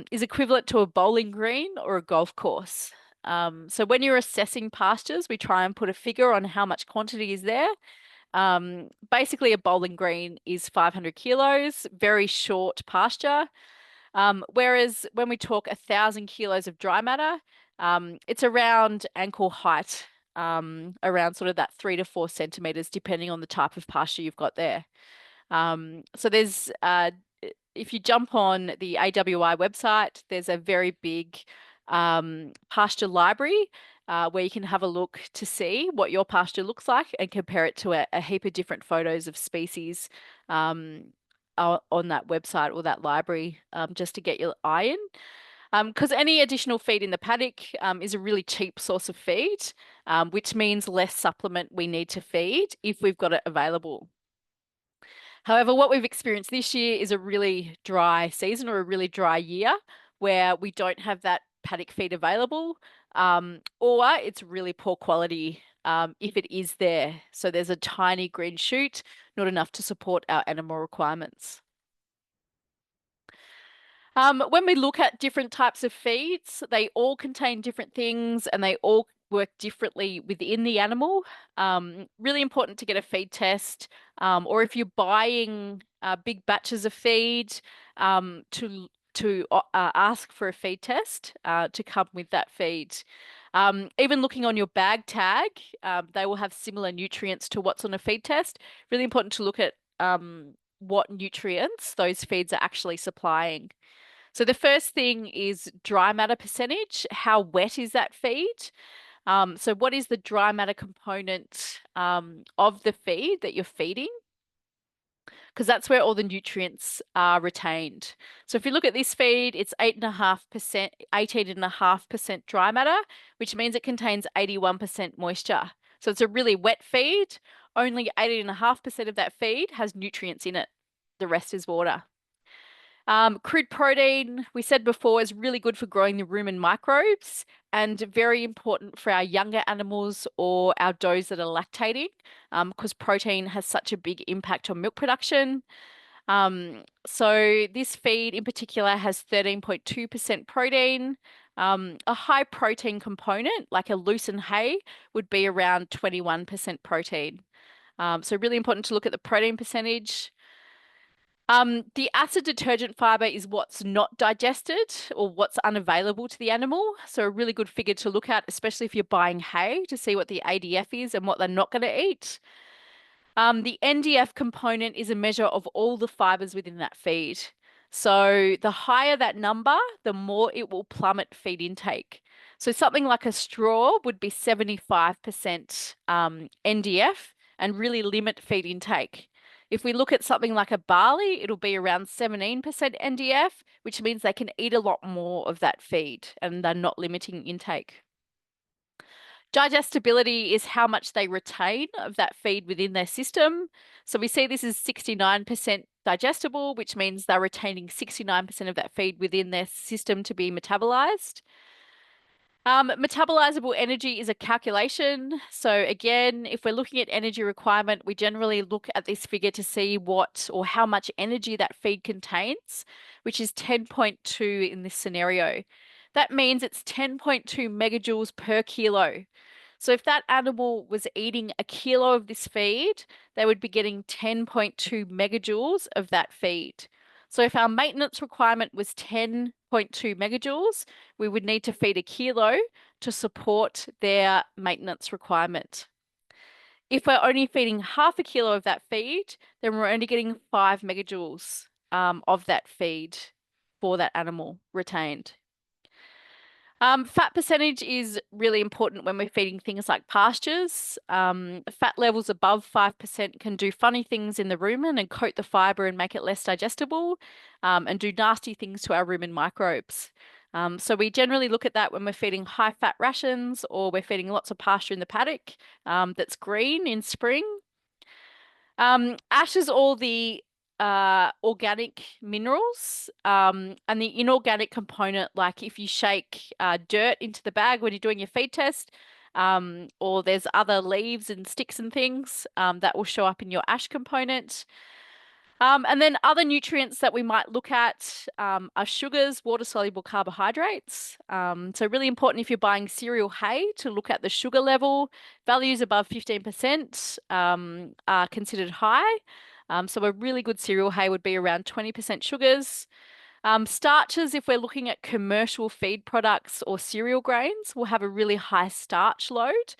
is equivalent to a bowling green or a golf course. So when you're assessing pastures, we try and put a figure on how much quantity is there. Basically, a bowling green is 500 kilos, very short pasture. Whereas when we talk 1,000 kilos of dry matter, it's around ankle height, around sort of that 3 to 4 centimeters, depending on the type of pasture you've got there. So there's, if you jump on the AWI website, there's a very big pasture library where you can have a look to see what your pasture looks like and compare it to a heap of different photos of species on that website or that library, just to get your eye in. Because any additional feed in the paddock is a really cheap source of feed, which means less supplement we need to feed if we've got it available. However, what we've experienced this year is a really dry season, or a really dry year, where we don't have that paddock feed available, or it's really poor quality if it is there. So there's a tiny green shoot, not enough to support our animal requirements. When we look at different types of feeds, they all contain different things and they all work differently within the animal. Really important to get a feed test, or if you're buying big batches of feed, to ask for a feed test to come with that feed. Even looking on your bag tag, they will have similar nutrients to what's on a feed test. Really important to look at what nutrients those feeds are actually supplying. So the first thing is dry matter percentage. How wet is that feed? So what is the dry matter component of the feed that you're feeding? Because that's where all the nutrients are retained. So if you look at this feed, it's 8.5%, 18.5% dry matter, which means it contains 81% moisture. So it's a really wet feed. Only 18.5% of that feed has nutrients in it. The rest is water. Crude protein, we said before, is really good for growing the rumen microbes and very important for our younger animals or our does that are lactating, because protein has such a big impact on milk production. So this feed in particular has 13.2% protein. A high protein component, like a lucerne hay, would be around 21% protein. So really important to look at the protein percentage. The acid detergent fiber is what's not digested or what's unavailable to the animal. So a really good figure to look at, especially if you're buying hay, to see what the ADF is and what they're not going to eat. The NDF component is a measure of all the fibers within that feed. So the higher that number, the more it will plummet feed intake. So something like a straw would be 75% NDF and really limit feed intake. If we look at something like a barley, it'll be around 17% NDF, which means they can eat a lot more of that feed and they're not limiting intake. Digestibility is how much they retain of that feed within their system. So we see this is 69% digestible, which means they're retaining 69% of that feed within their system to be metabolized. Metabolizable energy is a calculation. So again, if we're looking at energy requirement, we generally look at this figure to see what or how much energy that feed contains, which is 10.2 in this scenario. That means it's 10.2 megajoules per kilo. So if that animal was eating a kilo of this feed, they would be getting 10.2 megajoules of that feed. So if our maintenance requirement was 10.2 megajoules, we would need to feed a kilo to support their maintenance requirement. If we're only feeding half a kilo of that feed, then we're only getting 5 megajoules of that feed for that animal retained. Fat percentage is really important when we're feeding things like pastures. Fat levels above 5% can do funny things in the rumen and coat the fiber and make it less digestible, and do nasty things to our rumen microbes. So we generally look at that when we're feeding high fat rations or we're feeding lots of pasture in the paddock that's green in spring. Ash is all the organic minerals, and the inorganic component, like if you shake dirt into the bag when you're doing your feed test, or there's other leaves and sticks and things that will show up in your ash component. And then other nutrients that we might look at are sugars, water-soluble carbohydrates. So really important if you're buying cereal hay to look at the sugar level. Values above 15% are considered high. So a really good cereal hay would be around 20% sugars. Starches, if we're looking at commercial feed products or cereal grains, will have a really high starch load.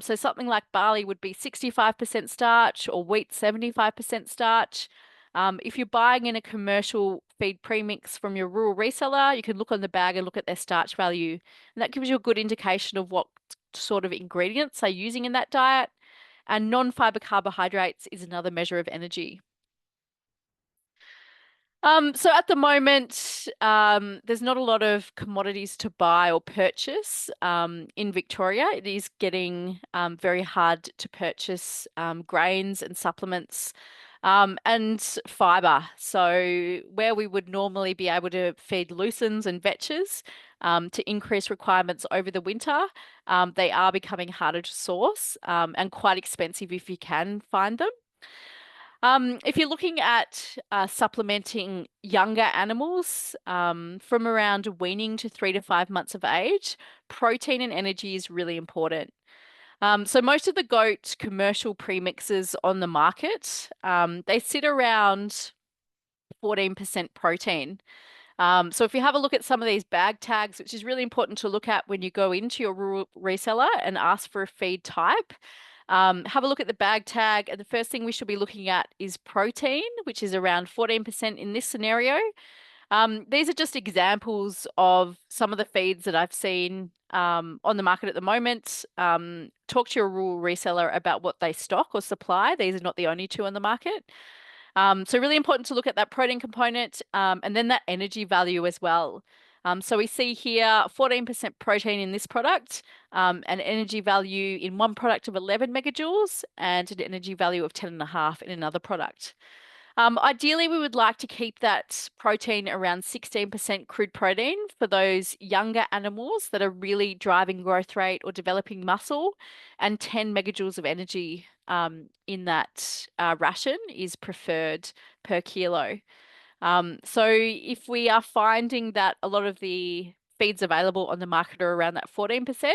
So something like barley would be 65% starch or wheat 75% starch. If you're buying in a commercial feed premix from your rural reseller, you can look on the bag and look at their starch value. And that gives you a good indication of what sort of ingredients they're using in that diet. And non-fiber carbohydrates is another measure of energy. So at the moment, there's not a lot of commodities to buy or purchase in Victoria. It is getting very hard to purchase grains and supplements and fibre. So where we would normally be able to feed lucerne and vetches to increase requirements over the winter, they are becoming harder to source and quite expensive if you can find them. If you're looking at supplementing younger animals from around weaning to 3 to 5 months of age, protein and energy is really important. So most of the goat commercial premixes on the market, they sit around 14% protein. So if you have a look at some of these bag tags, which is really important to look at when you go into your rural reseller and ask for a feed type, have a look at the bag tag, and the first thing we should be looking at is protein, which is around 14% in this scenario. These are just examples of some of the feeds that I've seen on the market at the moment. Talk to your rural reseller about what they stock or supply. These are not the only two on the market. So really important to look at that protein component and then that energy value as well. So we see here 14% protein in this product, an energy value in one product of 11 megajoules and an energy value of 10.5 in another product. Ideally, we would like to keep that protein around 16% crude protein for those younger animals that are really driving growth rate or developing muscle, and 10 megajoules of energy in that ration is preferred per kilo. So if we are finding that a lot of the feeds available on the market are around that 14%,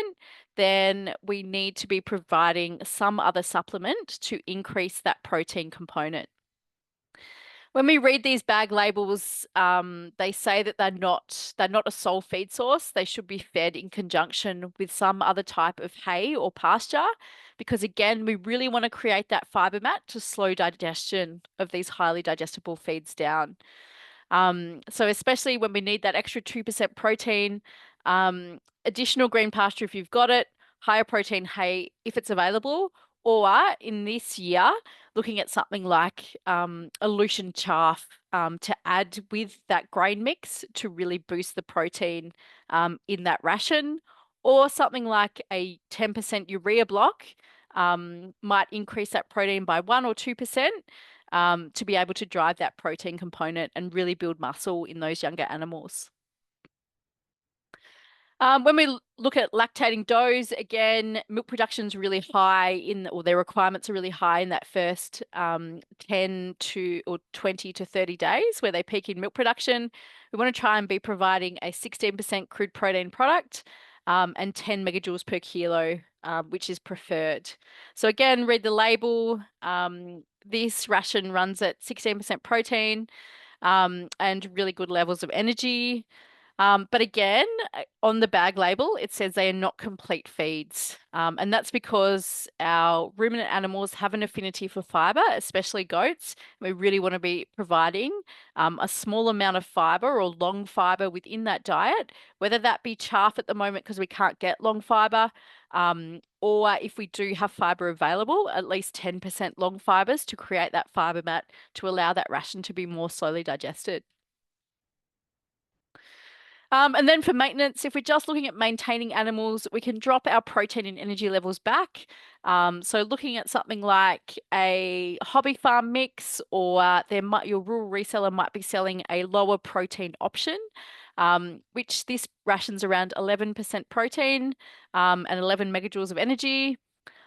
then we need to be providing some other supplement to increase that protein component. When we read these bag labels, they say that they're not a sole feed source. They should be fed in conjunction with some other type of hay or pasture, because again, we really want to create that fiber mat to slow digestion of these highly digestible feeds down. So especially when we need that extra 2% protein, additional green pasture if you've got it, higher protein hay if it's available, or in this year, looking at something like a Lucian chaff to add with that grain mix to really boost the protein in that ration, or something like a 10% urea block might increase that protein by 1 or 2% to be able to drive that protein component and really build muscle in those younger animals. When we look at lactating does, again, milk production is really high or their requirements are really high in that first 10 to or 20 to 30 days where they peak in milk production. We want to try and be providing a 16% crude protein product and 10 megajoules per kilo, which is preferred. So again, read the label. This ration runs at 16% protein and really good levels of energy. But again, on the bag label, it says they are not complete feeds. And that's because our ruminant animals have an affinity for fiber, especially goats. We really want to be providing a small amount of fiber or long fiber within that diet, whether that be chaff at the moment because we can't get long fiber, or if we do have fiber available, at least 10% long fibers to create that fiber mat to allow that ration to be more slowly digested. And then for maintenance, if we're just looking at maintaining animals, we can drop our protein and energy levels back. So looking at something like a hobby farm mix, or your rural reseller might be selling a lower protein option, which this rations around 11% protein and 11 megajoules of energy.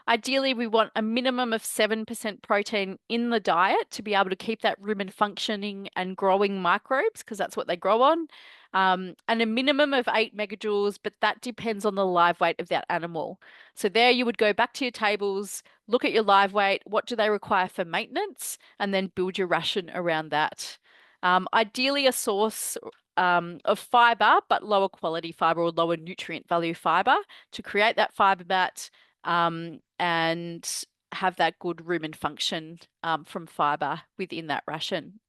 Ideally, we want a minimum of 7% protein in the diet to be able to keep that rumen functioning and growing microbes, because that's what they grow on. And a minimum of 8 megajoules, but that depends on the live weight of that animal. So there you would go back to your tables, look at your live weight, what do they require for maintenance, and then build your ration around that. Ideally, a source of fiber, but lower quality fiber or lower nutrient value fiber to create that fiber mat and have that good rumen function from fiber within that ration.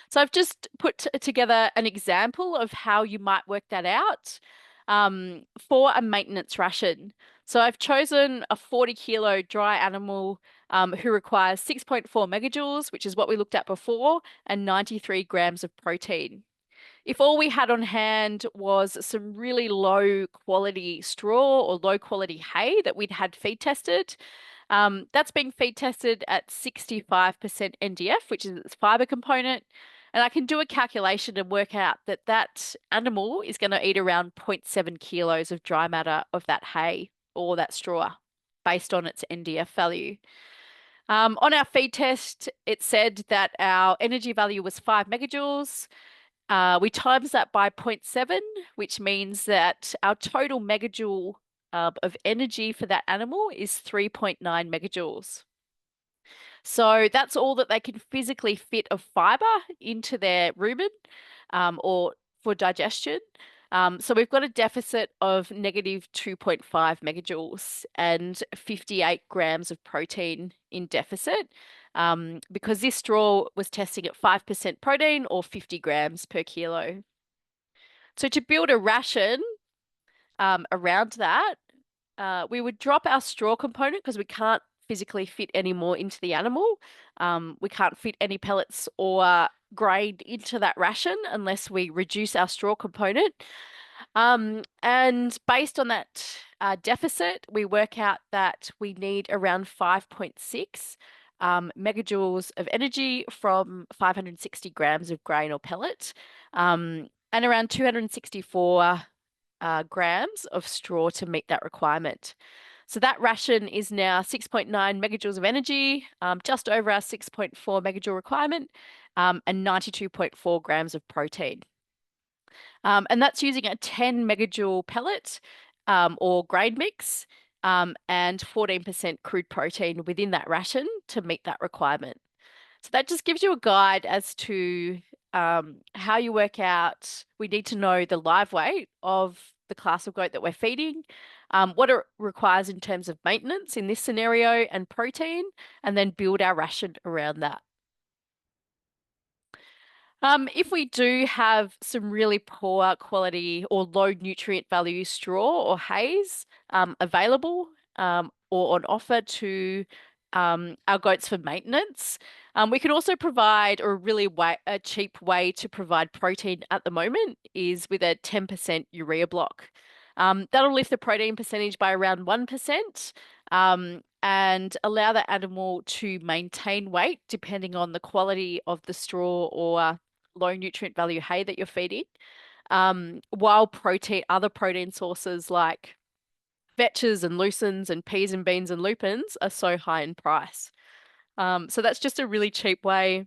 So I've just put together an example of how you might work that out for a maintenance ration. So I've chosen a 40-kilo dry animal who requires 6.4 megajoules, which is what we looked at before, and 93 grams of protein. If all we had on hand was some really low quality straw or low quality hay that we'd had feed tested, that's being feed tested at 65% NDF, which is its fiber component. And I can do a calculation and work out that that animal is going to eat around 0.7 kilos of dry matter of that hay or that straw based on its NDF value. On our feed test, it said that our energy value was 5 megajoules. We times that by 0.7, which means that our total megajoule of energy for that animal is 3.9 megajoules. So that's all that they can physically fit of fiber into their rumen or for digestion. So we've got a deficit of negative 2.5 megajoules and 58 grams of protein in deficit because this straw was testing at 5% protein or 50 grams per kilo. So to build a ration around that, we would drop our straw component because we can't physically fit any more into the animal. We can't fit any pellets or grain into that ration unless we reduce our straw component. And based on that deficit, we work out that we need around 5.6 megajoules of energy from 560 grams of grain or pellet, and around 264 grams of straw to meet that requirement. So that ration is now 6.9 megajoules of energy, just over our 6.4 megajoule requirement, and 92.4 grams of protein. And that's using a 10 megajoule pellet or grain mix and 14% crude protein within that ration to meet that requirement. So that just gives you a guide as to how you work out. We need to know the live weight of the class of goat that we're feeding, what it requires in terms of maintenance in this scenario and protein, and then build our ration around that. If we do have some really poor quality or low nutrient value straw or haze available or on offer to our goats for maintenance, we can also provide, or a cheap way to provide protein at the moment is with a 10% urea block. That'll lift the protein percentage by around 1%. And allow the animal to maintain weight depending on the quality of the straw or low nutrient value hay that you're feeding. while other protein sources like vetches and lucins and peas and beans and lupins are so high in price. So that's just a really cheap way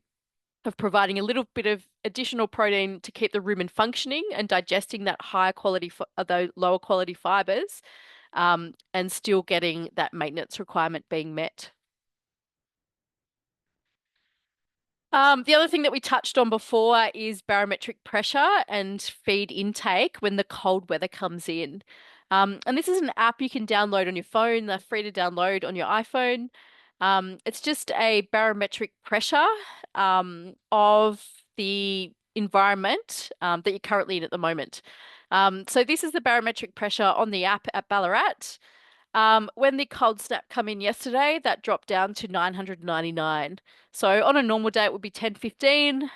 of providing a little bit of additional protein to keep the rumen functioning and digesting that higher quality, those lower quality fibers, and still getting that maintenance requirement being met. The other thing that we touched on before is barometric pressure and feed intake when the cold weather comes in. And this is an app you can download on your phone. They're free to download on your iPhone. It's just a barometric pressure of the environment that you're currently in at the moment. So this is the barometric pressure on the app at Ballarat. When the cold snap come in yesterday, that dropped down to 999. So on a normal day, it would be 1015.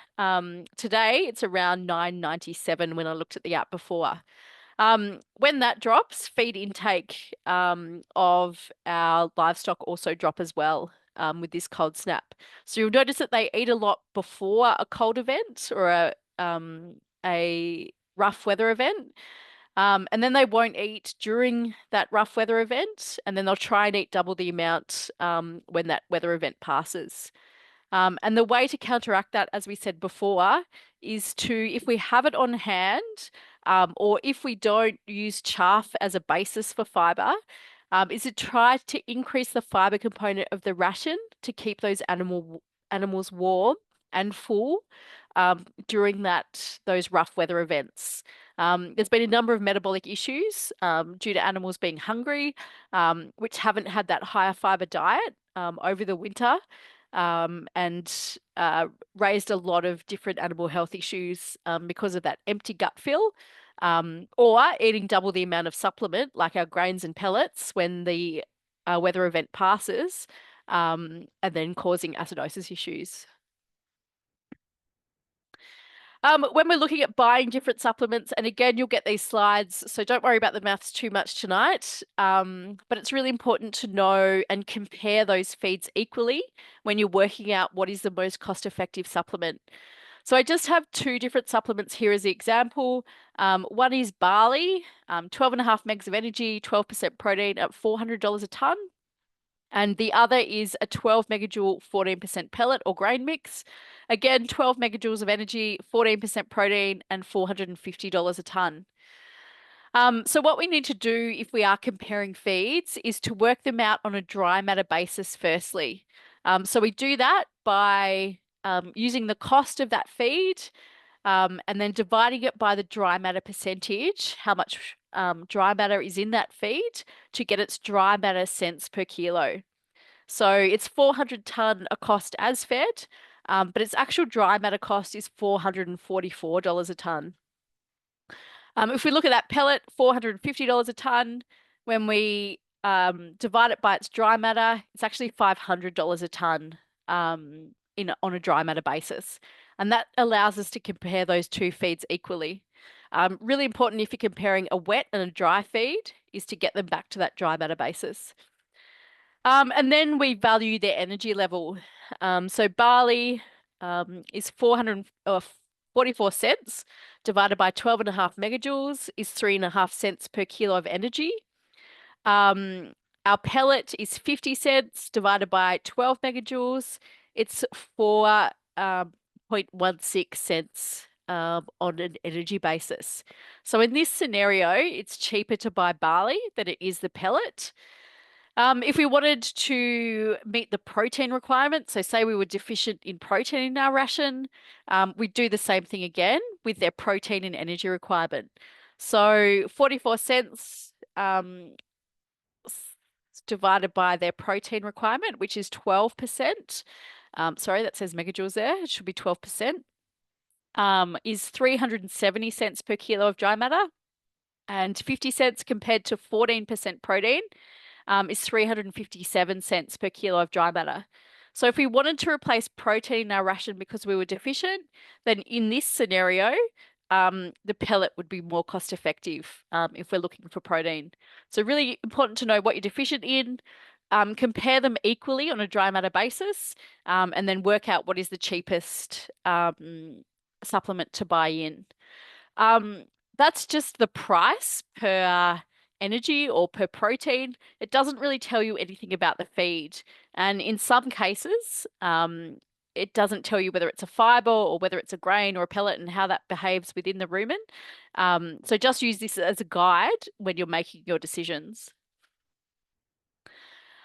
Today, it's around 997 when I looked at the app before. When that drops, feed intake of our livestock also drop as well with this cold snap. So you'll notice that they eat a lot before a cold event or a rough weather event. And then they won't eat during that rough weather event, and then they'll try and eat double the amount when that weather event passes. And the way to counteract that, as we said before, is to, if we have it on hand, or if we don't use chaff as a basis for fiber, is to try to increase the fiber component of the ration to keep those animals warm and full during those rough weather events. There's been a number of metabolic issues due to animals being hungry, which haven't had that higher fiber diet over the winter, and raised a lot of different animal health issues because of that empty gut fill, or eating double the amount of supplement, like our grains and pellets, when the weather event passes, and then causing acidosis issues. When we're looking at buying different supplements, and again, you'll get these slides, so don't worry about the maths too much tonight. But it's really important to know and compare those feeds equally when you're working out what is the most cost-effective supplement. So I just have two different supplements here as the example. One is barley, 12.5 megs of energy, 12% protein at $400 a ton. And the other is a 12 megajoule, 14% pellet or grain mix. Again, 12 megajoules of energy, 14% protein, and $450 a ton. So what we need to do if we are comparing feeds is to work them out on a dry matter basis firstly. So we do that by using the cost of that feed, and then dividing it by the dry matter percentage, how much dry matter is in that feed, to get its dry matter cents per kilo. So it's 400 tonne a cost as fed, but its actual dry matter cost is $444 a tonne. If we look at that pellet, $450 a tonne. When we divide it by its dry matter, it's actually $500 a tonne on a dry matter basis. And that allows us to compare those two feeds equally. Really important if you're comparing a wet and a dry feed is to get them back to that dry matter basis. And then we value their energy level. So barley is 44 cents divided by 12.5 megajoules is 3.5 cents per kilo of energy. Our pellet is 50 cents divided by 12 megajoules. It's 4.16 cents on an energy basis. So in this scenario, it's cheaper to buy barley than it is the pellet. If we wanted to meet the protein requirement, so say we were deficient in protein in our ration, we'd do the same thing again with their protein and energy requirement. So 44 cents divided by their protein requirement, which is 12%. Sorry, that says megajoules there. It should be 12%. Is 370 cents per kilo of dry matter, and 50 cents compared to 14% protein is 357 cents per kilo of dry matter. So if we wanted to replace protein in our ration because we were deficient, then in this scenario, the pellet would be more cost effective if we're looking for protein. So really important to know what you're deficient in, compare them equally on a dry matter basis, and then work out what is the cheapest supplement to buy in. That's just the price per energy or per protein. It doesn't really tell you anything about the feed. And in some cases, it doesn't tell you whether it's a fiber or whether it's a grain or a pellet and how that behaves within the rumen. So just use this as a guide when you're making your decisions.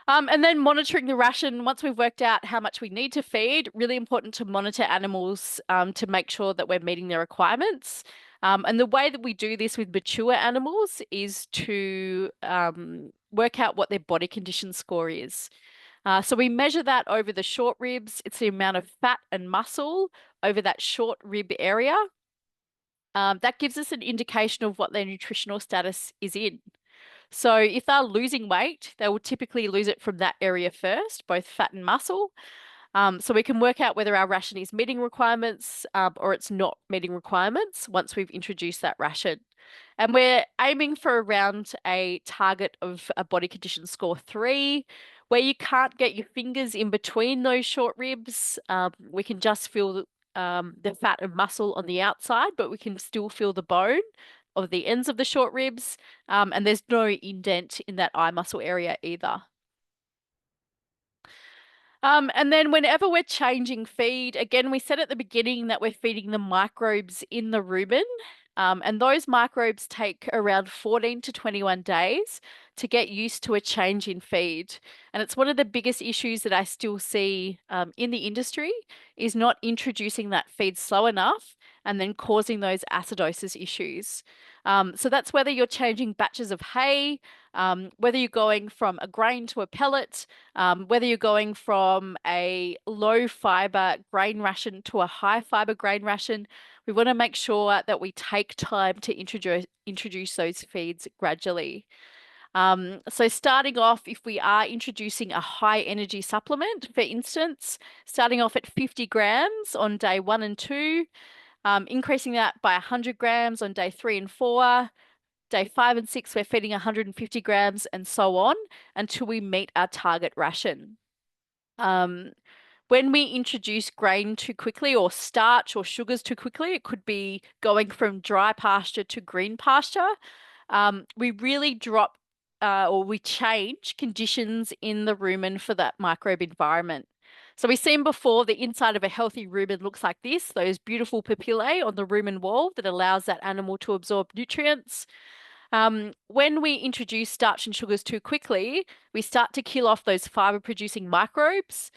And then monitoring the ration, once we've worked out how much we need to feed, really important to monitor animals to make sure that we're meeting their requirements. And the way that we do this with mature animals is to work out what their body condition score is. So we measure that over the short ribs. It's the amount of fat and muscle over that short rib area. That gives us an indication of what their nutritional status is in. So if they're losing weight, they will typically lose it from that area first, both fat and muscle. So we can work out whether our ration is meeting requirements or it's not meeting requirements once we've introduced that ration. And we're aiming for around a target of a body condition score 3, where you can't get your fingers in between those short ribs. We can just feel the fat and muscle on the outside, but we can still feel the bone of the ends of the short ribs. And there's no indent in that eye muscle area either. And then whenever we're changing feed, again, we said at the beginning that we're feeding the microbes in the rumen. And those microbes take around 14 to 21 days to get used to a change in feed. And it's one of the biggest issues that I still see in the industry is not introducing that feed slow enough and then causing those acidosis issues. So that's whether you're changing batches of hay, whether you're going from a grain to a pellet, whether you're going from a low fiber grain ration to a high fiber grain ration. We want to make sure that we take time to introduce those feeds gradually. So starting off, if we are introducing a high energy supplement, for instance, starting off at 50 grams on day 1 and 2, increasing that by 100 grams on day 3 and 4. Day 5 and 6, we're feeding 150 grams and so on until we meet our target ration. When we introduce grain too quickly or starch or sugars too quickly, it could be going from dry pasture to green pasture. We really drop or we change conditions in the rumen for that microbe environment. So we've seen before the inside of a healthy rumen looks like this, those beautiful papillae on the rumen wall that allows that animal to absorb nutrients. When we introduce starch and sugars too quickly, we start to kill off those fiber producing microbes.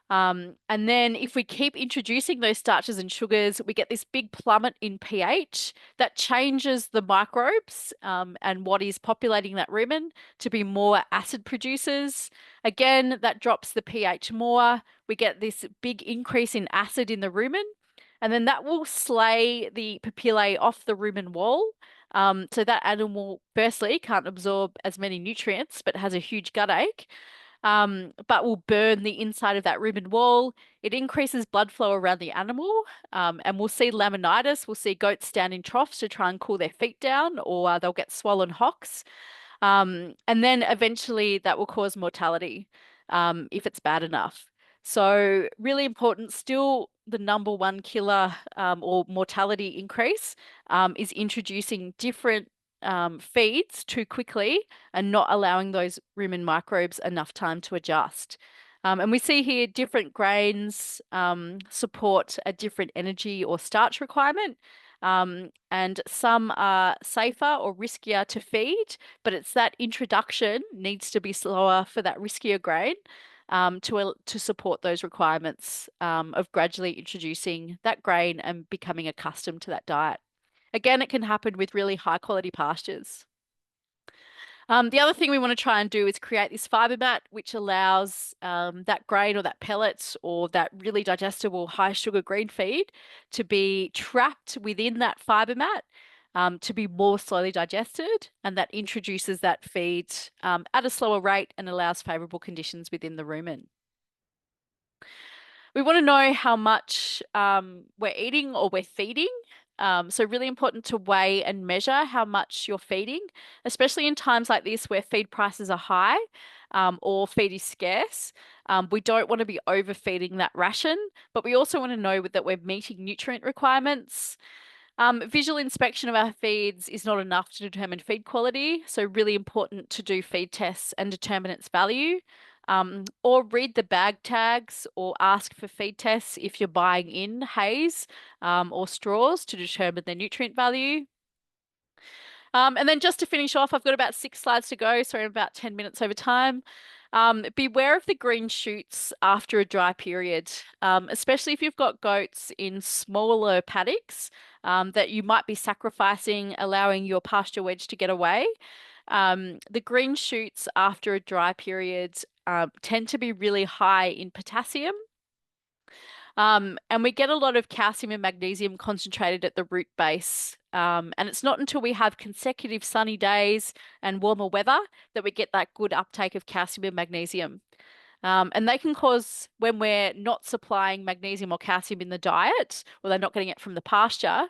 And then if we keep introducing those starches and sugars, we get this big plummet in pH that changes the microbes and what is populating that rumen to be more acid producers. Again, that drops the pH more. We get this big increase in acid in the rumen, and then that will slay the papillae off the rumen wall. So that animal, firstly, can't absorb as many nutrients, but has a huge gut ache. But will burn the inside of that rumen wall. It increases blood flow around the animal, and we'll see laminitis. We'll see goats stand in troughs to try and cool their feet down, or they'll get swollen hocks. And then eventually that will cause mortality if it's bad enough. So really important, still the number one killer or mortality increase is introducing different feeds too quickly and not allowing those rumen microbes enough time to adjust. And we see here different grains support a different energy or starch requirement. And some are safer or riskier to feed, but it's that introduction needs to be slower for that riskier grain to support those requirements of gradually introducing that grain and becoming accustomed to that diet. Again, it can happen with really high quality pastures. The other thing we want to try and do is create this fiber mat, which allows that grain or that pellet or that really digestible high sugar green feed to be trapped within that fiber mat to be more slowly digested. And that introduces that feed at a slower rate and allows favorable conditions within the rumen. We want to know how much we're eating or we're feeding. So really important to weigh and measure how much you're feeding, especially in times like this where feed prices are high or feed is scarce. We don't want to be overfeeding that ration, but we also want to know that we're meeting nutrient requirements. Visual inspection of our feeds is not enough to determine feed quality, so really important to do feed tests and determine its value. Or read the bag tags or ask for feed tests if you're buying in hays or straws to determine their nutrient value. And then just to finish off, I've got about 6 slides to go, so I'm about 10 minutes over time. Beware of the green shoots after a dry period, especially if you've got goats in smaller paddocks that you might be sacrificing, allowing your pasture wedge to get away. The green shoots after a dry period tend to be really high in potassium. And we get a lot of calcium and magnesium concentrated at the root base. And it's not until we have consecutive sunny days and warmer weather that we get that good uptake of calcium and magnesium. And they can cause, when we're not supplying magnesium or calcium in the diet, or they're not getting it from the pasture,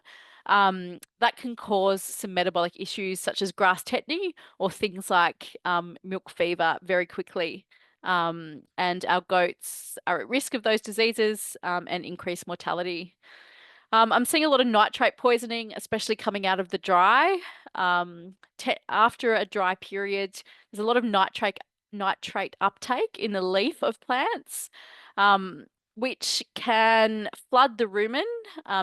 that can cause some metabolic issues such as grass tetany or things like milk fever very quickly. And our goats are at risk of those diseases and increased mortality. I'm seeing a lot of nitrate poisoning, especially coming out of the dry. After a dry period, there's a lot of nitrate uptake in the leaf of plants, which can flood the rumen,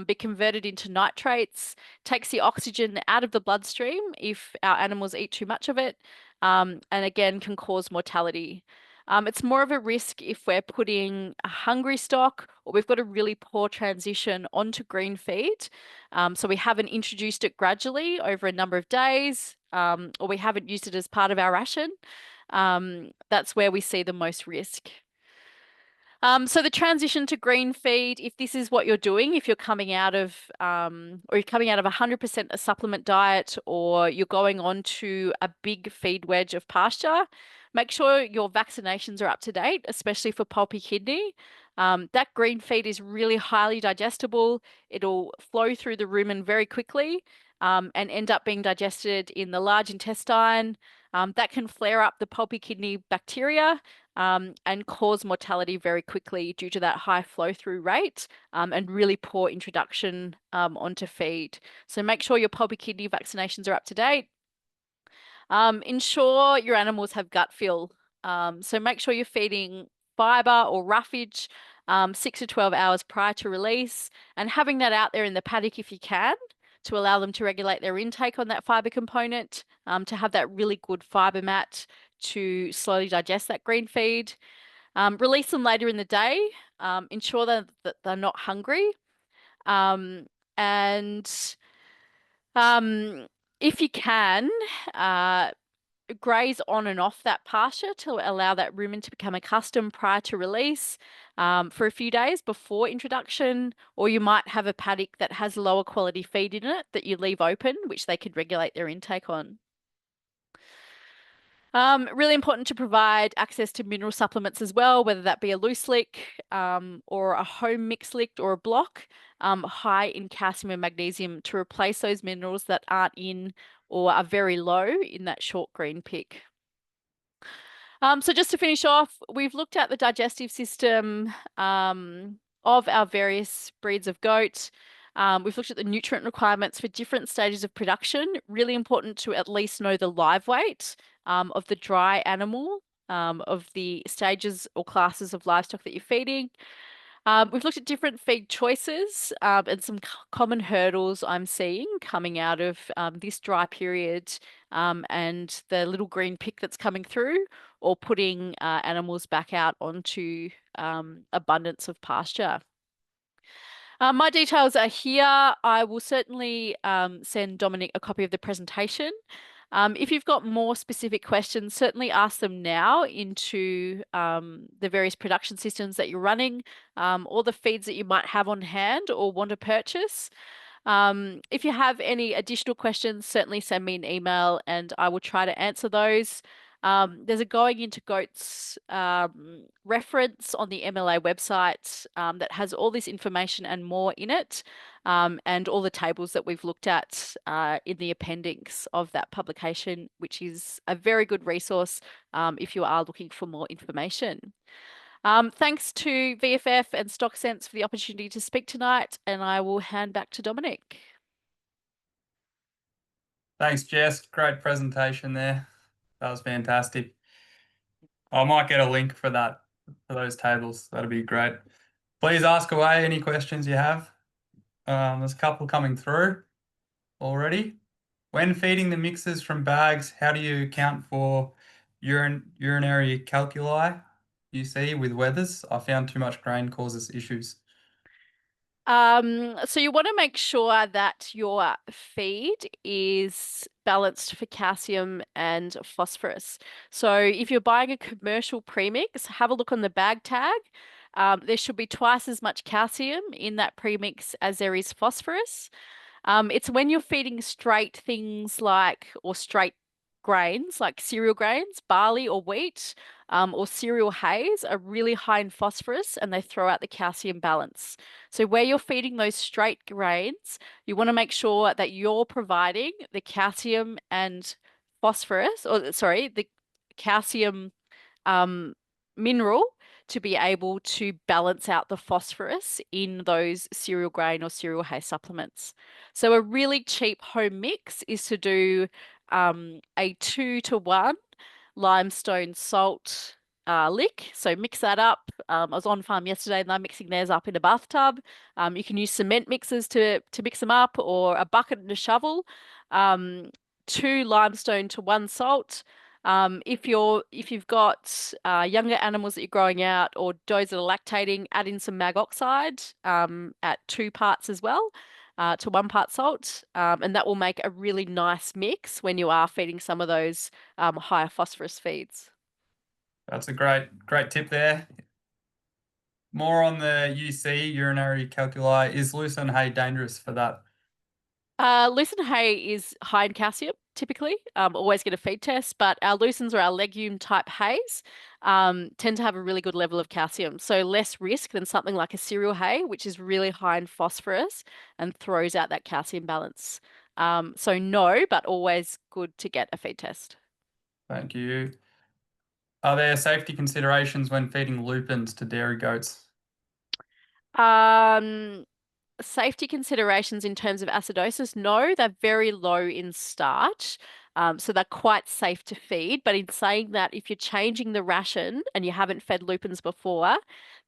be converted into nitrates, takes the oxygen out of the bloodstream if our animals eat too much of it, and again can cause mortality. It's more of a risk if we're putting a hungry stock or we've got a really poor transition onto green feed. So we haven't introduced it gradually over a number of days, or we haven't used it as part of our ration. That's where we see the most risk. So the transition to green feed, if this is what you're doing, if you're coming out of, or you're coming out of 100% a supplement diet, or you're going on to a big feed wedge of pasture, make sure your vaccinations are up to date, especially for pulpy kidney. That green feed is really highly digestible. It'll flow through the rumen very quickly, and end up being digested in the large intestine. That can flare up the pulpy kidney bacteria and cause mortality very quickly due to that high flow through rate and really poor introduction onto feed. So make sure your pulpy kidney vaccinations are up to date. Ensure your animals have gut fill. So make sure you're feeding fiber or roughage 6 to 12 hours prior to release and having that out there in the paddock if you can to allow them to regulate their intake on that fiber component, to have that really good fiber mat to slowly digest that green feed. Release them later in the day. Ensure that they're not hungry. And if you can, graze on and off that pasture to allow that rumen to become accustomed prior to release for a few days before introduction, or you might have a paddock that has lower quality feed in it that you leave open, which they could regulate their intake on. Really important to provide access to mineral supplements as well, whether that be a loose lick or a home mix lick or a block, high in calcium and magnesium to replace those minerals that aren't in or are very low in that short green pick. So just to finish off, we've looked at the digestive system of our various breeds of goat. We've looked at the nutrient requirements for different stages of production. Really important to at least know the live weight of the dry animal, of the stages or classes of livestock that you're feeding. We've looked at different feed choices and some common hurdles I'm seeing coming out of this dry period and the little green pick that's coming through, or putting animals back out onto abundance of pasture. My details are here. I will certainly send Dominic a copy of the presentation. If you've got more specific questions, certainly ask them now into the various production systems that you're running, or the feeds that you might have on hand or want to purchase. If you have any additional questions, certainly send me an email and I will try to answer those. There's a Going Into Goats reference on the MLA website that has all this information and more in it, and all the tables that we've looked at in the appendix of that publication, which is a very good resource if you are looking for more information. Thanks to VFF and StockSense for the opportunity to speak tonight, and I will hand back to Dominic. Thanks, Jess. Great presentation there. That was fantastic. I might get a link for that, for those tables. That'd be great. Please ask away any questions you have. There's a couple coming through already. When feeding the mixes from bags, how do you account for urinary calculi you see with wethers? I found too much grain causes issues. So you want to make sure that your feed is balanced for calcium and phosphorus. So if you're buying a commercial premix, have a look on the bag tag. There should be twice as much calcium in that premix as there is phosphorus. It's when you're feeding straight things like, or straight grains like cereal grains, barley or wheat, or cereal hays are really high in phosphorus and they throw out the calcium balance. So where you're feeding those straight grains, you want to make sure that you're providing the calcium and phosphorus, or sorry, the calcium um, mineral to be able to balance out the phosphorus in those cereal grain or cereal hay supplements. So a really cheap home mix is to do a 2-to-1 limestone salt lick. So mix that up. I was on farm yesterday and they're mixing theirs up in a bathtub. You can use cement mixers to mix them up, or a bucket and a shovel. 2 limestone to 1 salt. If you've got younger animals that you're growing out, or those that are lactating, add in some mag oxide at 2 parts as well, to 1 part salt, and that will make a really nice mix when you are feeding some of those higher phosphorus feeds. That's a great tip there. More on the UC, urinary calculi. Is lucerne hay dangerous for that? Lucerne hay is high in calcium, typically. Always get a feed test, but our lucernes or our legume type hays tend to have a really good level of calcium. So less risk than something like a cereal hay, which is really high in phosphorus and throws out that calcium balance. So no, but always good to get a feed test. Thank you. Are there safety considerations when feeding lupins to dairy goats? Um, Safety considerations in terms of acidosis, no, they're very low in starch. So they're quite safe to feed. But in saying that, if you're changing the ration and you haven't fed lupins before,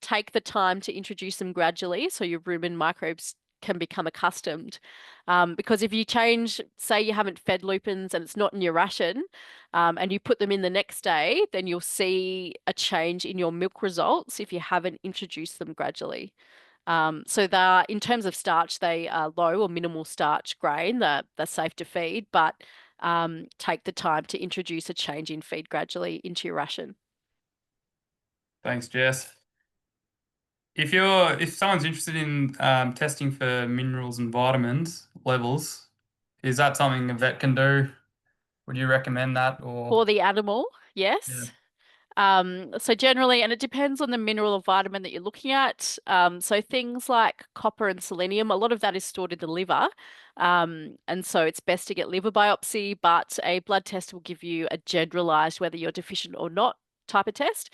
take the time to introduce them gradually so your rumen microbes can become accustomed. Because if you change, say you haven't fed lupins and it's not in your ration, and you put them in the next day, then you'll see a change in your milk results if you haven't introduced them gradually. So they're, in terms of starch, they are low or minimal starch grain. They're safe to feed, but take the time to introduce a change in feed gradually into your ration. Thanks, Jess. If someone's interested in testing for minerals and vitamins levels, is that something a vet can do? Would you recommend that or For the animal, yeah, yes. So generally, and it depends on the mineral or vitamin that you're looking at. So things like copper and selenium, a lot of that is stored in the liver. And so it's best to get liver biopsy, but a blood test will give you a generalized whether you're deficient or not type of test.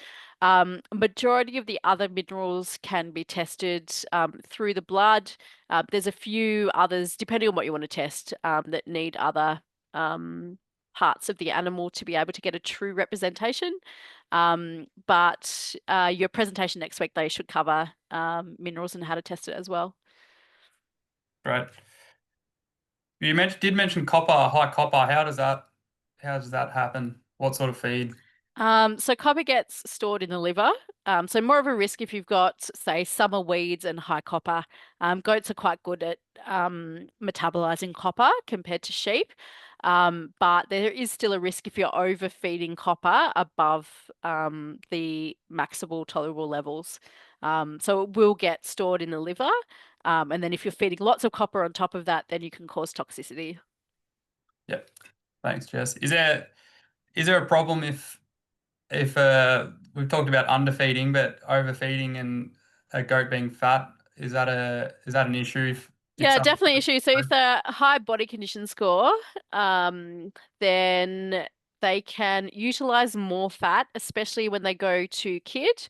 Majority of the other minerals can be tested through the blood. There's a few others, depending on what you want to test, that need other parts of the animal to be able to get a true representation. But your presentation next week, they should cover minerals and how to test it as well. right? You did mention copper, high copper. How does that happen? What sort of feed? So copper gets stored in the liver. So more of a risk if you've got, say, summer weeds and high copper. Goats are quite good at metabolizing copper compared to sheep. But there is still a risk if you're overfeeding copper above the maximal tolerable levels. So it will get stored in the liver. And then if you're feeding lots of copper on top of that, then you can cause toxicity. Yep. Thanks, Jess. Is there a problem if we've talked about underfeeding, but overfeeding and a goat being fat, is that an issue if Yeah, someone definitely issue. So if they're high body condition score, then they can utilize more fat, especially when they go to kid.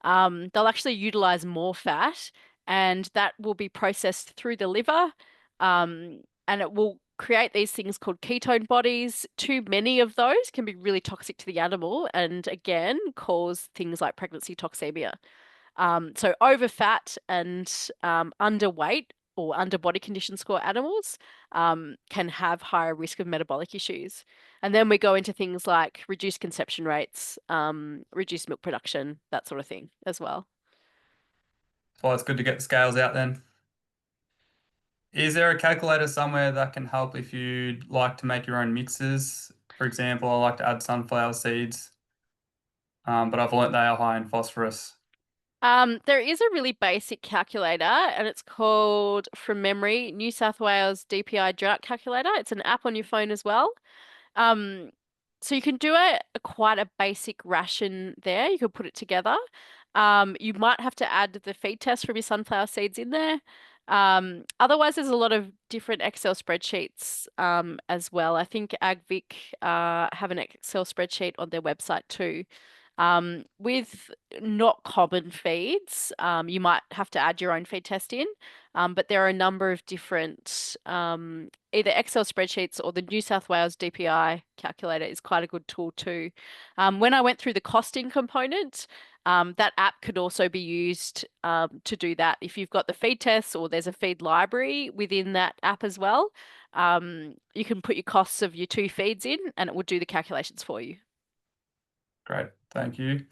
They'll actually utilize more fat, and that will be processed through the liver, and it will create these things called ketone bodies. Too many of those can be really toxic to the animal and again cause things like pregnancy toxemia. So over fat and underweight or under body condition score animals can have higher risk of metabolic issues. And then we go into things like reduced conception rates, reduced milk production, that sort of thing as well. Well, it's good to get the scales out then. Is there a calculator somewhere that can help if you'd like to make your own mixes? For example, I like to add sunflower seeds, but I've learnt they are high in phosphorus. There is a really basic calculator and it's called, from memory, New South Wales DPI Drought Calculator. It's an app on your phone as well. Um, so you can do a quite a basic ration there. You could put it together. You might have to add the feed test from your sunflower seeds in there. Otherwise, there's a lot of different Excel spreadsheets as well. I think AgVic have an Excel spreadsheet on their website too. With not common feeds, you might have to add your own feed test in, but there are a number of different either Excel spreadsheets or the New South Wales DPI calculator is quite a good tool too. When I went through the costing component, that app could also be used to do that. If you've got the feed tests or there's a feed library within that app as well, you can put your costs of your two feeds in and it will do the calculations for you. Great, thank you.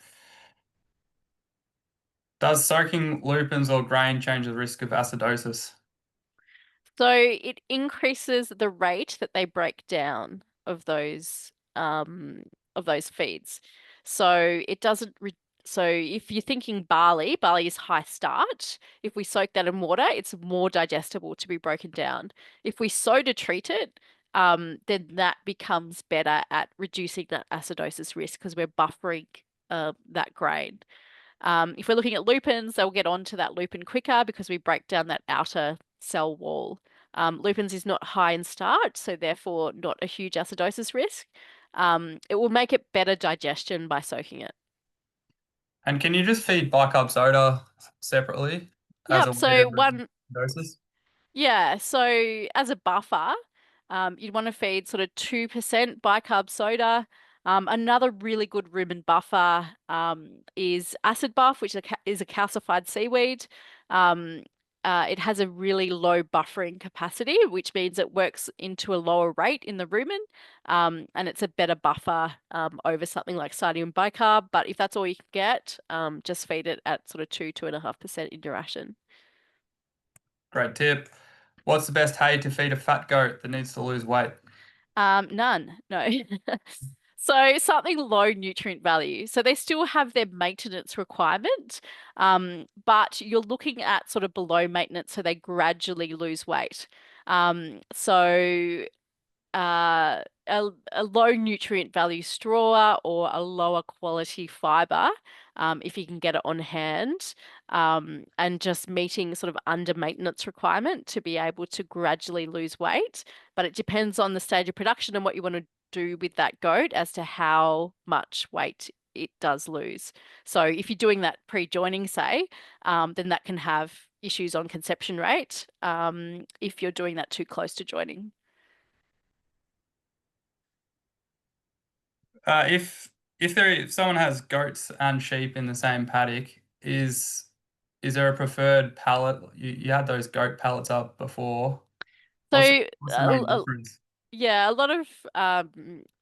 Does soaking lupins or grain change the risk of acidosis? So it increases the rate that they break down of those feeds. So it doesn't so if you're thinking barley, barley is high starch. If we soak that in water, it's more digestible to be broken down. If we soda treat it, then that becomes better at reducing that acidosis risk because we're buffering that grain. If we're looking at lupins, they'll get onto that lupin quicker because we break down that outer cell wall. Lupins is not high in starch, so therefore not a huge acidosis risk. It will make it better digestion by soaking it. And can you just feed bicarb soda separately as a Yep. way to So reduce one, acidosis? yeah. So as a buffer, you'd want to feed sort of 2% bicarb soda. Another really good rumen buffer is acid buff, which is a calcified seaweed. Um, it has a really low buffering capacity, which means it works into a lower rate in the rumen, and it's a better buffer over something like sodium bicarb. But if that's all you can get, just feed it at sort of 2.5% in your ration. Great tip. What's the best hay to feed a fat goat that needs to lose weight? None, no. So something low nutrient value. So they still have their maintenance requirement, but you're looking at sort of below maintenance, so they gradually lose weight. So a low nutrient value straw or a lower quality fiber, if you can get it on hand, and just meeting sort of under maintenance requirement to be able to gradually lose weight. But it depends on the stage of production and what you want to do with that goat as to how much weight it does lose. So if you're doing that pre-joining, say, then that can have issues on conception rate, if you're doing that too close to joining. If if someone has goats and sheep in the same paddock, is there a preferred pallet? You had those goat pallets up before. So, What's the main difference? yeah, a lot of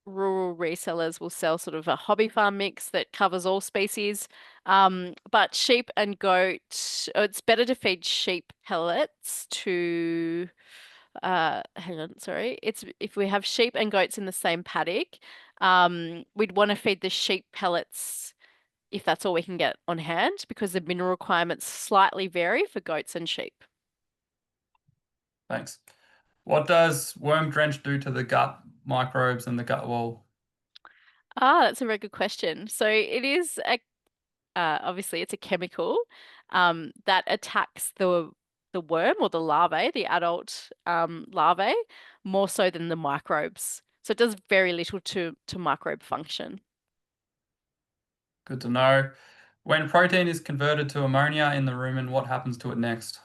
rural resellers will sell sort of a hobby farm mix that covers all species. But sheep and goat, it's better to feed sheep pellets to, hang on, sorry. It's if we have sheep and goats in the same paddock, we'd want to feed the sheep pellets if that's all we can get on hand because the mineral requirements slightly vary for goats and sheep. Thanks. What does worm drench do to the gut microbes and the gut wall? Ah, that's a very good question. So it is a obviously it's a chemical that attacks the worm or the larvae, the adult larvae, more so than the microbes. So it does very little to microbe function. Good to know. When protein is converted to ammonia in the rumen, what happens to it next?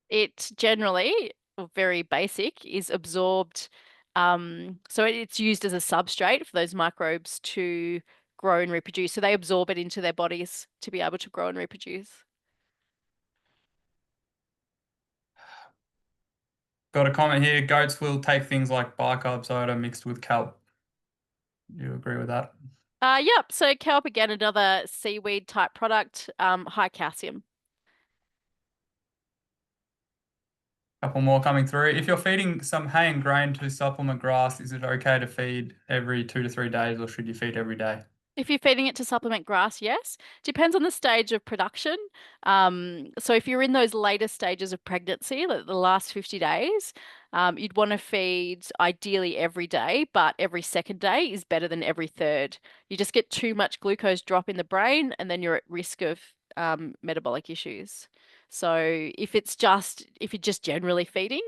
It generally or very basic, is absorbed. So it's used as a substrate for those microbes to grow and reproduce. So they absorb it into their bodies to be able to grow and reproduce. Got a comment here. Goats will take things like bicarb soda mixed with kelp. You agree with that? Yep. So kelp, again, another seaweed type product, high calcium. Couple more coming through. If you're feeding some hay and grain to supplement grass, is it okay to feed every 2 to 3 days, or should you feed every day? If you're feeding it to supplement grass, yes. Depends on the stage of production. So if you're in those later stages of pregnancy, like the last 50 days, you'd want to feed ideally every day, but every second day is better than every third. You just get too much glucose drop in the brain, and then you're at risk of metabolic issues. So if you're just generally feeding,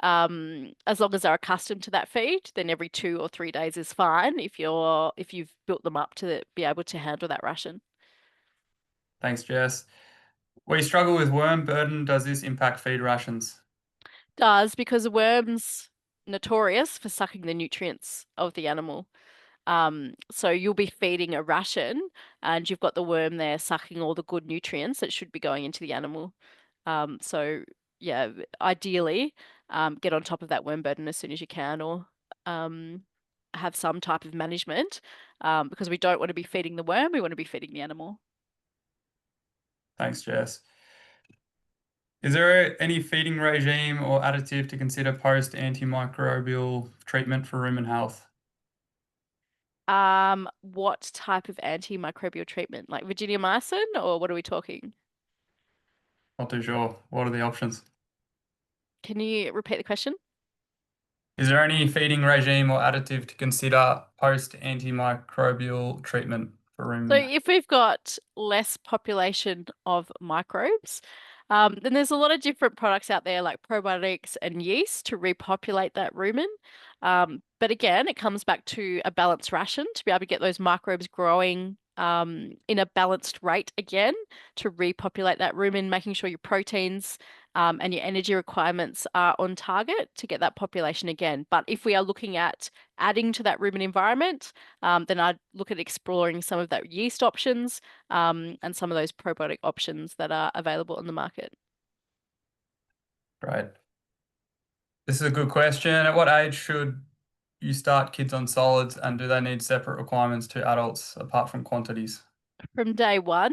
as long as they're accustomed to that feed, then every 2 or 3 days is fine if you've built them up to be able to handle that ration. Thanks, Jess. We struggle with worm burden. Does this impact feed rations? Does because the worm's notorious for sucking the nutrients of the animal. So you'll be feeding a ration and you've got the worm there sucking all the good nutrients that should be going into the animal. So yeah, ideally, get on top of that worm burden as soon as you can, or um, have some type of management, because we don't want to be feeding the worm, we want to be feeding the animal. Thanks, Jess. Is there any feeding regime or additive to consider post antimicrobial treatment for rumen health? What type of antimicrobial treatment? Like Virginiamycin, or what are we talking? Not too sure. What are the options? Can you repeat the question? Is there any feeding regime or additive to consider post antimicrobial treatment for So rumen? if we've got less population of microbes, then there's a lot of different products out there like probiotics and yeast to repopulate that rumen. But again, it comes back to a balanced ration to be able to get those microbes growing in a balanced rate again to repopulate that rumen, making sure your proteins and your energy requirements are on target to get that population again. But if we are looking at adding to that rumen environment, then I'd look at exploring some of that yeast options, and some of those probiotic options that are available on the market. Great. This is a good question. At what age should you start kids on solids, and do they need separate requirements to adults apart from quantities? From day one.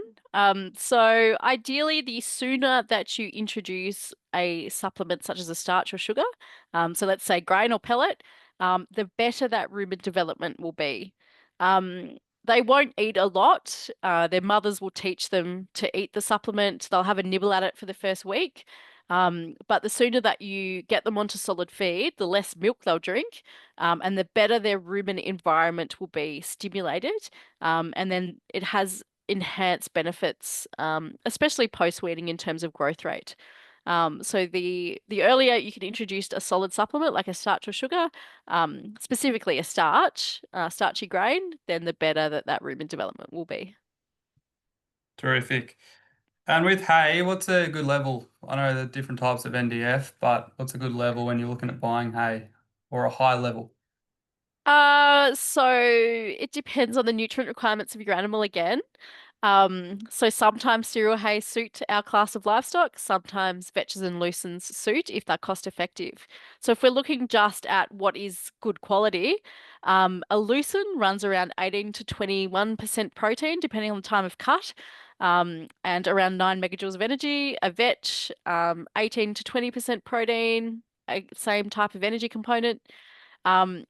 So ideally, the sooner that you introduce a supplement such as a starch or sugar, so let's say grain or pellet, the better that rumen development will be. They won't eat a lot. Their mothers will teach them to eat the supplement. They'll have a nibble at it for the first week. But the sooner that you get them onto solid feed, the less milk they'll drink, and the better their rumen environment will be stimulated. And then it has enhanced benefits, especially post-weaning in terms of growth rate. So the earlier you can introduce a solid supplement like a starch or sugar, specifically a starchy grain, then the better that rumen development will be. Terrific. And with hay, what's a good level? I know there are different types of NDF, but what's a good level when you're looking at buying hay, or a high level? So it depends on the nutrient requirements of your animal again. So sometimes cereal hay suit our class of livestock, sometimes vetches and lucerne suit if they're cost effective. So if we're looking just at what is good quality, a lucerne runs around 18 to 21% protein, depending on the time of cut, and around 9 megajoules of energy. A vetch, 18 to 20% protein, same type of energy component. A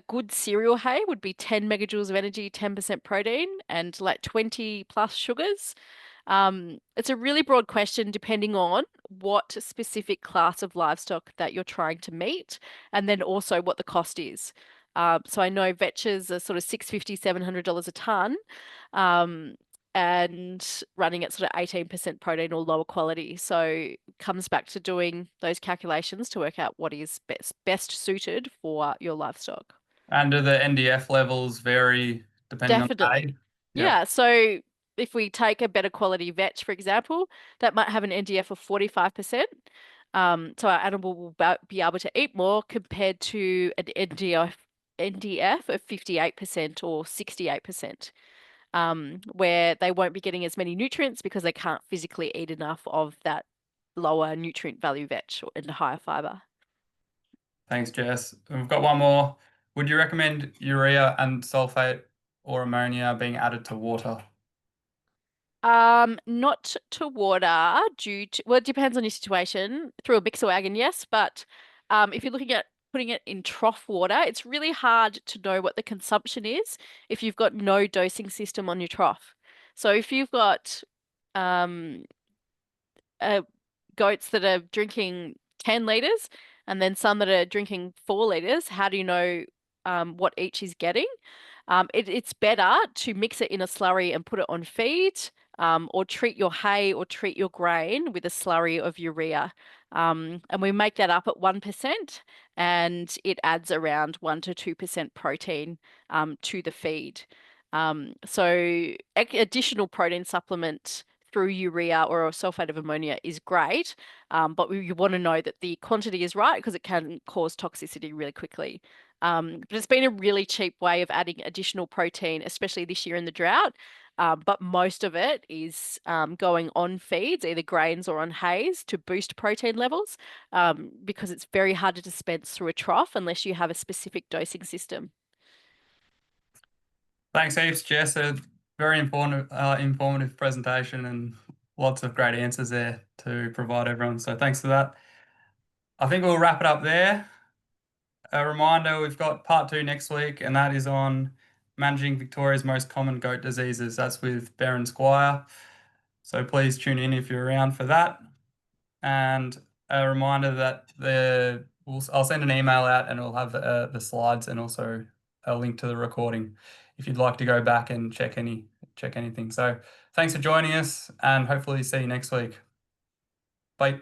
good cereal hay would be 10 megajoules of energy, 10% protein, and like 20 plus sugars. It's a really broad question depending on what specific class of livestock that you're trying to meet, and then also what the cost is. So I know vetches are sort of $650, $700 a ton, um, and running at sort of 18% protein or lower quality. So it comes back to doing those calculations to work out what is best suited for your livestock. And do the NDF levels vary depending on the hay? Definitely. Yep. Yeah. So if we take a better quality vetch, for example, that might have an NDF of 45%. So our animal will be able to eat more compared to an NDF of 58% or 68%, where they won't be getting as many nutrients because they can't physically eat enough of that lower nutrient value veg and higher fiber. Thanks, Jess. And we've got one more. Would you recommend urea and sulfate or ammonia being added to water? Not to water due to, well, it depends on your situation. Through a mixer wagon, yes, but if you're looking at putting it in trough water, it's really hard to know what the consumption is if you've got no dosing system on your trough. So if you've got um, goats that are drinking 10 liters and then some that are drinking 4 liters, how do you know what each is getting? It's better to mix it in a slurry and put it on feed, or treat your hay or treat your grain with a slurry of urea. And we make that up at 1%, and it adds around 1 to 2% protein to the feed. So additional protein supplement through urea or a sulfate of ammonia is great, but you want to know that the quantity is right because it can cause toxicity really quickly. But it's been a really cheap way of adding additional protein, especially this year in the drought. But most of it is going on feeds, either grains or on hays, to boost protein levels, because it's very hard to dispense through a trough unless you have a specific dosing system. Thanks heaps, Jess. A very informative presentation and lots of great answers there to provide everyone. So thanks for that. I think we'll wrap it up there. A reminder, we've got part 2 next week, and that is on managing Victoria's most common goat diseases. That's with Baron Squire. So please tune in if you're around for that. And a reminder that I'll send an email out and it'll have the slides and also a link to the recording if you'd like to go back and check anything. So thanks for joining us and hopefully see you next week. Bye.